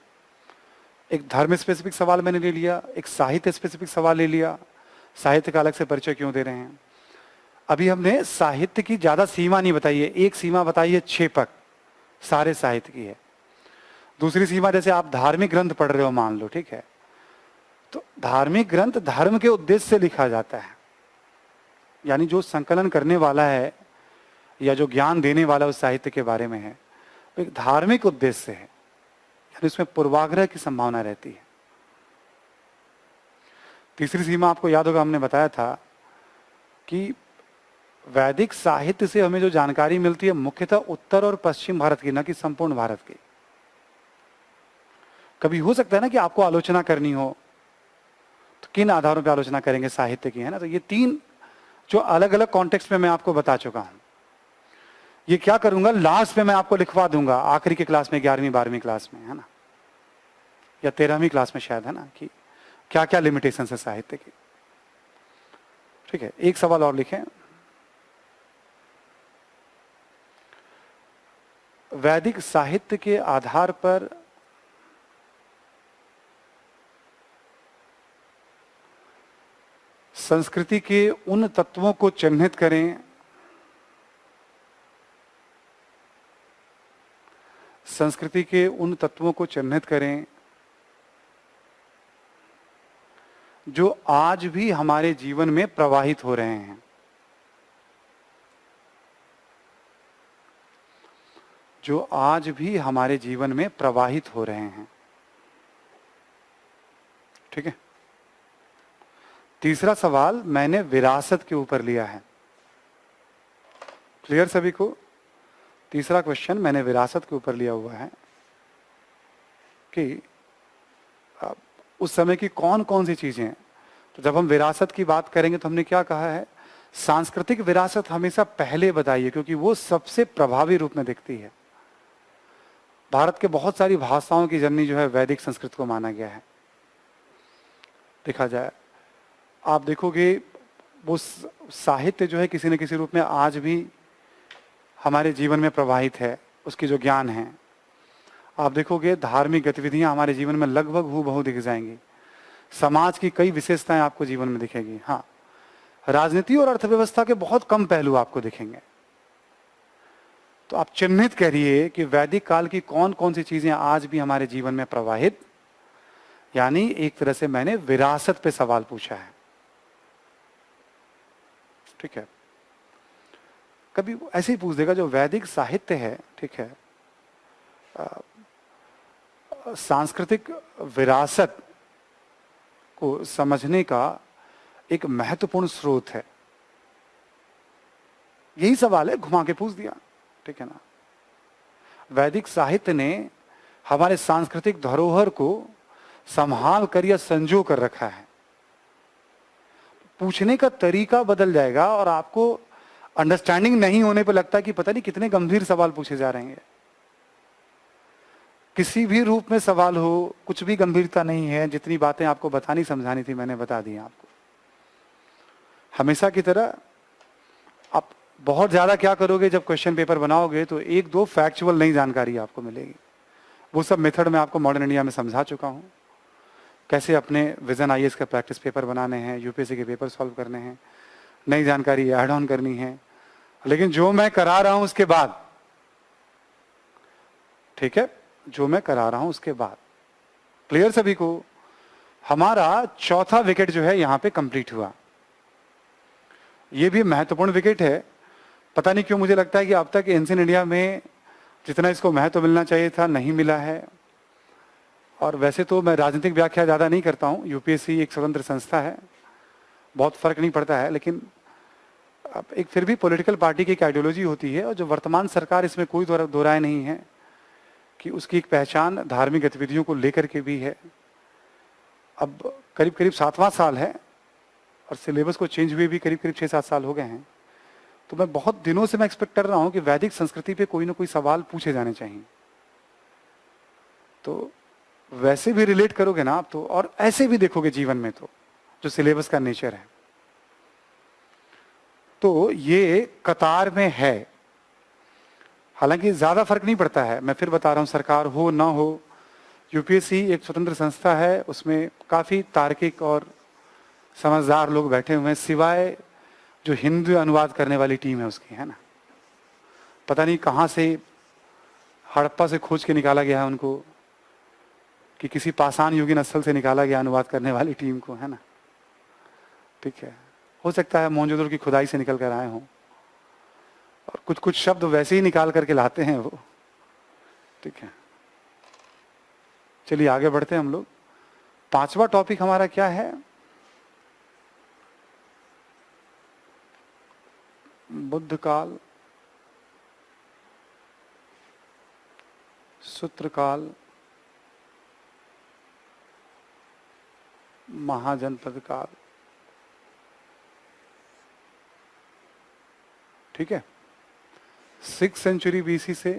एक धर्म स्पेसिफिक सवाल मैंने ले लिया, एक साहित्य स्पेसिफिक सवाल ले लिया। साहित्य का अलग से परिचय क्यों दे रहे हैं। अभी हमने साहित्य की ज्यादा सीमा नहीं बताई है, एक सीमा बताई है क्षेपक, सारे साहित्य की है। दूसरी सीमा जैसे आप धार्मिक ग्रंथ पढ़ रहे हो मान लो, ठीक है, तो धार्मिक ग्रंथ धर्म के उद्देश्य से लिखा जाता है, यानी जो संकलन करने वाला है या जो ज्ञान देने वाला उस साहित्य के बारे में है वो एक धार्मिक उद्देश्य से है, यानी उसमें पूर्वाग्रह की संभावना रहती है। तीसरी सीमा आपको याद होगा, हमने बताया था कि वैदिक साहित्य से हमें जो जानकारी मिलती है मुख्यतः उत्तर और पश्चिम भारत की, न कि संपूर्ण भारत की। कभी हो सकता है ना कि आपको आलोचना करनी हो, तो किन आधारों पर आलोचना करेंगे साहित्य की, है ना। तो ये 3 जो अलग अलग कॉन्टेक्स्ट में मैं आपको बता चुका हूं। ये क्या करूंगा लास्ट में मैं आपको लिखवा दूंगा, आखिरी के क्लास में, 11वीं 12वीं क्लास में, है ना, या 13वीं क्लास में शायद, है ना, कि क्या क्या लिमिटेशन है साहित्य की। ठीक है, एक सवाल और लिखें, वैदिक साहित्य के आधार पर संस्कृति के उन तत्वों को चिन्हित करें संस्कृति के उन तत्वों को चिन्हित करें जो आज भी हमारे जीवन में प्रवाहित हो रहे हैं, जो आज भी हमारे जीवन में प्रवाहित हो रहे हैं। ठीक है, तीसरा सवाल मैंने विरासत के ऊपर लिया है। क्लियर सभी को? तीसरा क्वेश्चन मैंने विरासत के ऊपर लिया हुआ है कि उस समय की कौन कौन सी चीजें हैं। तो जब हम विरासत की बात करेंगे तो हमने क्या कहा है, सांस्कृतिक विरासत हमेशा पहले बताइए, क्योंकि वो सबसे प्रभावी रूप में दिखती है। भारत के बहुत सारी भाषाओं की जननी जो है वैदिक संस्कृत को माना गया है। देखा जाए, आप देखोगे वो साहित्य जो है किसी न किसी रूप में आज भी हमारे जीवन में प्रवाहित है, उसकी जो ज्ञान है। आप देखोगे धार्मिक गतिविधियां हमारे जीवन में लगभग हूबहू दिख जाएंगी। समाज की कई विशेषताएं आपको जीवन में दिखेगी। हाँ, राजनीति और अर्थव्यवस्था के बहुत कम पहलू आपको दिखेंगे। तो आप चिन्हित करिए कि वैदिक काल की कौन कौन सी चीजें आज भी हमारे जीवन में प्रवाहित, यानी एक तरह से मैंने विरासत पे सवाल पूछा है। ठीक है, कभी ऐसे ही पूछ देगा जो वैदिक साहित्य है, ठीक है, सांस्कृतिक विरासत को समझने का एक महत्वपूर्ण स्रोत है। यही सवाल है, घुमा के पूछ दिया। ठीक है ना, वैदिक साहित्य ने हमारे सांस्कृतिक धरोहर को संभाल कर या संजो कर रखा है। पूछने का तरीका बदल जाएगा और आपको अंडरस्टैंडिंग नहीं होने पर लगता है कि पता नहीं कितने गंभीर सवाल पूछे जा रहे हैं। किसी भी रूप में सवाल हो, कुछ भी गंभीरता नहीं है। जितनी बातें आपको बतानी समझानी थी मैंने बता दी आपको। हमेशा की तरह आप बहुत ज्यादा क्या करोगे, जब क्वेश्चन पेपर बनाओगे तो एक दो फैक्चुअल नई जानकारी आपको मिलेगी। वो सब मेथड मैं आपको मॉडर्न इंडिया में समझा चुका हूं, कैसे अपने विजन आईएएस का प्रैक्टिस पेपर बनाने हैं, यूपीएससी के पेपर सॉल्व करने हैं, नई जानकारी ऐड ऑन करनी है। लेकिन जो मैं करा रहा हूं उसके बाद, ठीक है, जो मैं करा रहा हूं उसके बाद क्लियर सभी को, हमारा चौथा विकेट जो है यहां पे कंप्लीट हुआ। ये भी महत्वपूर्ण विकेट है। पता नहीं क्यों मुझे लगता है कि अब तक एंशिएंट इंडिया में जितना इसको महत्व मिलना चाहिए था नहीं मिला है। और वैसे तो मैं राजनीतिक व्याख्या ज़्यादा नहीं करता हूँ, यूपीएससी एक स्वतंत्र संस्था है, बहुत फर्क नहीं पड़ता है। लेकिन अब एक फिर भी पॉलिटिकल पार्टी की एक आइडियोलॉजी होती है, और जो वर्तमान सरकार, इसमें कोई दो राय नहीं है कि उसकी एक पहचान धार्मिक गतिविधियों को लेकर के भी है। अब करीब करीब 7वां साल है और सिलेबस को चेंज हुए भी करीब करीब 6-7 साल हो गए हैं। तो मैं बहुत दिनों से मैं एक्सपेक्ट कर रहा हूं कि वैदिक संस्कृति पे कोई ना कोई सवाल पूछे जाने चाहिए। तो वैसे भी रिलेट करोगे ना आप तो, और ऐसे भी देखोगे जीवन में तो, जो सिलेबस का नेचर है, तो ये कतार में है। हालांकि ज्यादा फर्क नहीं पड़ता है, मैं फिर बता रहा हूं, सरकार हो ना हो, यूपीएससी एक स्वतंत्र संस्था है, उसमें काफी तार्किक और समझदार लोग बैठे हुए हैं, सिवाय जो हिंदी अनुवाद करने वाली टीम है उसकी, है ना। पता नहीं कहां से हड़प्पा से खोज के निकाला गया है उनको, कि किसी पाषाण युगीन स्थल से निकाला गया अनुवाद करने वाली टीम को, है ना। ठीक है, हो सकता है मोहनजोदड़ो की खुदाई से निकल कर आए हों, और कुछ कुछ शब्द वैसे ही निकाल करके लाते हैं वो। ठीक है, चलिए आगे बढ़ते हैं हम लोग। 5वां टॉपिक हमारा क्या है? बुद्ध काल, सूत्र काल, महाजनपद काल। ठीक है, 6th सेंचुरी बीसी से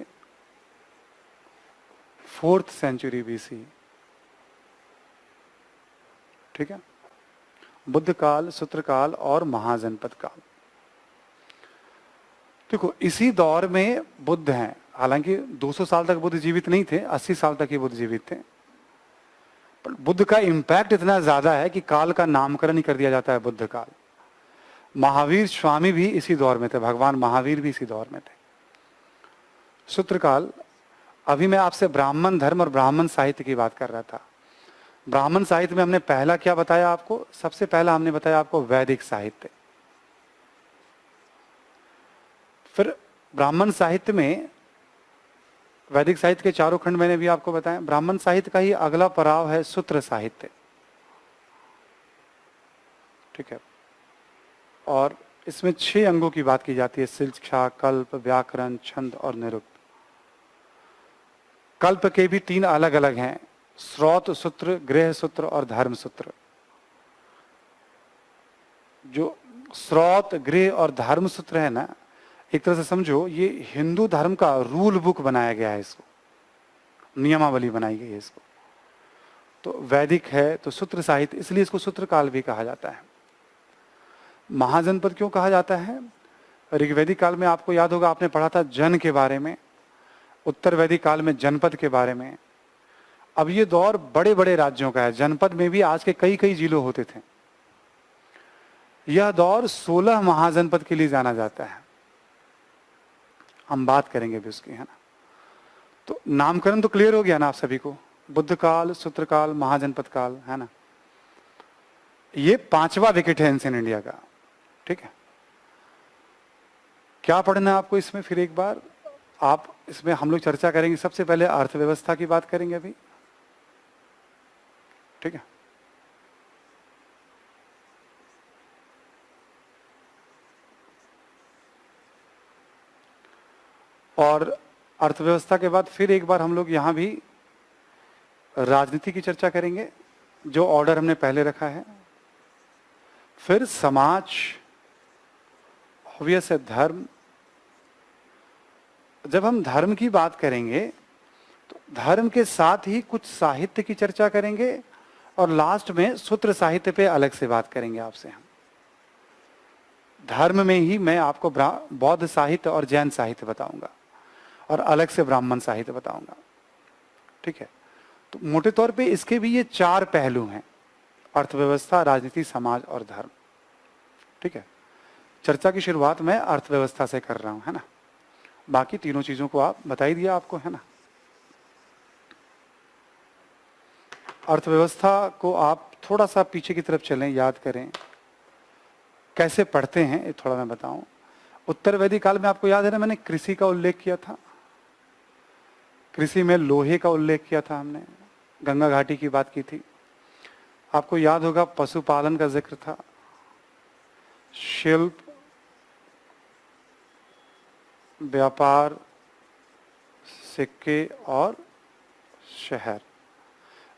4th सेंचुरी बीसी। ठीक है, बुद्ध काल, सूत्र काल और महाजनपद काल। देखो, इसी दौर में बुद्ध हैं। हालांकि 200 साल तक बुद्ध जीवित नहीं थे, 80 साल तक ही बुद्ध जीवित थे। पर बुद्ध का इंपैक्ट इतना ज्यादा है कि काल का नामकरण ही कर दिया जाता है बुद्ध काल। महावीर स्वामी भी इसी दौर में थे, भगवान महावीर भी इसी दौर में थे। सूत्र काल, अभी मैं आपसे ब्राह्मण धर्म और ब्राह्मण साहित्य की बात कर रहा था। ब्राह्मण साहित्य में हमने पहला क्या बताया आपको? सबसे पहला हमने बताया आपको वैदिक साहित्य। फिर ब्राह्मण साहित्य में, वैदिक साहित्य के चारों खंड मैंने भी आपको बताया। ब्राह्मण साहित्य का ही अगला पड़ाव है सूत्र साहित्य। ठीक है, और इसमें 6 अंगों की बात की जाती है: शिक्षा, कल्प, व्याकरण, छंद और निरुक्त। कल्प के भी 3 अलग अलग हैं: स्रोत सूत्र, गृह सूत्र और धर्म सूत्र। जो स्रोत, गृह और धर्म सूत्र है ना, एक तरह से समझो ये हिंदू धर्म का रूल बुक बनाया गया है, इसको नियमावली बनाई गई है इसको। तो वैदिक है तो सूत्र साहित्य, इसलिए इसको सूत्र काल भी कहा जाता है। महाजनपद क्यों कहा जाता है? ऋग्वैदिक काल में आपको याद होगा, आपने पढ़ा था जन के बारे में, उत्तर वैदिक काल में जनपद के बारे में, अब ये दौर बड़े बड़े राज्यों का है, जनपद में भी आज के कई कई जिले होते थे। यह दौर 16 महाजनपद के लिए जाना जाता है, हम बात करेंगे भी उसकी, है ना। तो नामकरण तो क्लियर हो गया ना आप सभी को, बुद्ध काल, सूत्र काल, महाजनपद काल, है ना। ये 5वां विकेट है एंशिएंट इंडिया का, ठीक है। क्या पढ़ना है आपको इसमें, फिर एक बार आप इसमें हम लोग चर्चा करेंगे। सबसे पहले अर्थव्यवस्था की बात करेंगे अभी, ठीक है। और अर्थव्यवस्था के बाद फिर एक बार हम लोग यहां भी राजनीति की चर्चा करेंगे, जो ऑर्डर हमने पहले रखा है। फिर समाज, ऑब्वियस है धर्म। जब हम धर्म की बात करेंगे तो धर्म के साथ ही कुछ साहित्य की चर्चा करेंगे, और लास्ट में सूत्र साहित्य पे अलग से बात करेंगे आपसे हम। धर्म में ही मैं आपको बौद्ध साहित्य और जैन साहित्य बताऊंगा, और अलग से ब्राह्मण साहित्य बताऊंगा, ठीक है। तो मोटे तौर पे इसके भी ये 4 पहलू हैं, अर्थव्यवस्था, राजनीति, समाज और धर्म, ठीक है। चर्चा की शुरुआत मैं अर्थव्यवस्था से कर रहा हूं, है ना। बाकी तीनों चीजों को आप बता ही दिया आपको, है ना। अर्थव्यवस्था को आप थोड़ा सा पीछे की तरफ चलें, याद करें कैसे पढ़ते हैं, ये थोड़ा मैं बताऊं। उत्तर वैदिक काल में आपको याद है ना, मैंने कृषि का उल्लेख किया था। कृषि में लोहे का उल्लेख किया था हमने, गंगा घाटी की बात की थी। आपको याद होगा पशुपालन का जिक्र था, शिल्प, व्यापार, सिक्के और शहर,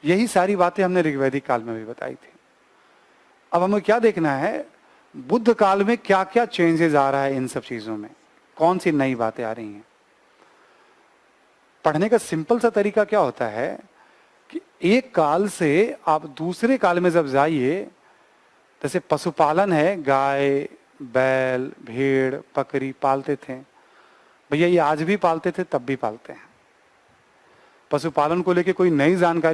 यही सारी बातें हमने ऋग्वैदिक काल में भी बताई थी। अब हमें क्या देखना है, बुद्ध काल में क्या क्या चेंजेस आ रहा है इन सब चीजों में, कौन सी नई बातें आ रही हैं। पढ़ने का सिंपल सा तरीका क्या होता है कि एक काल से आप दूसरे काल में जब जाइए, जैसे पशुपालन है, गाय, बैल, भेड़, बकरी पालते थे भैया, ये आज भी पालते थे, तब भी पालते हैं। पशुपालन को लेके कोई नई जानकारी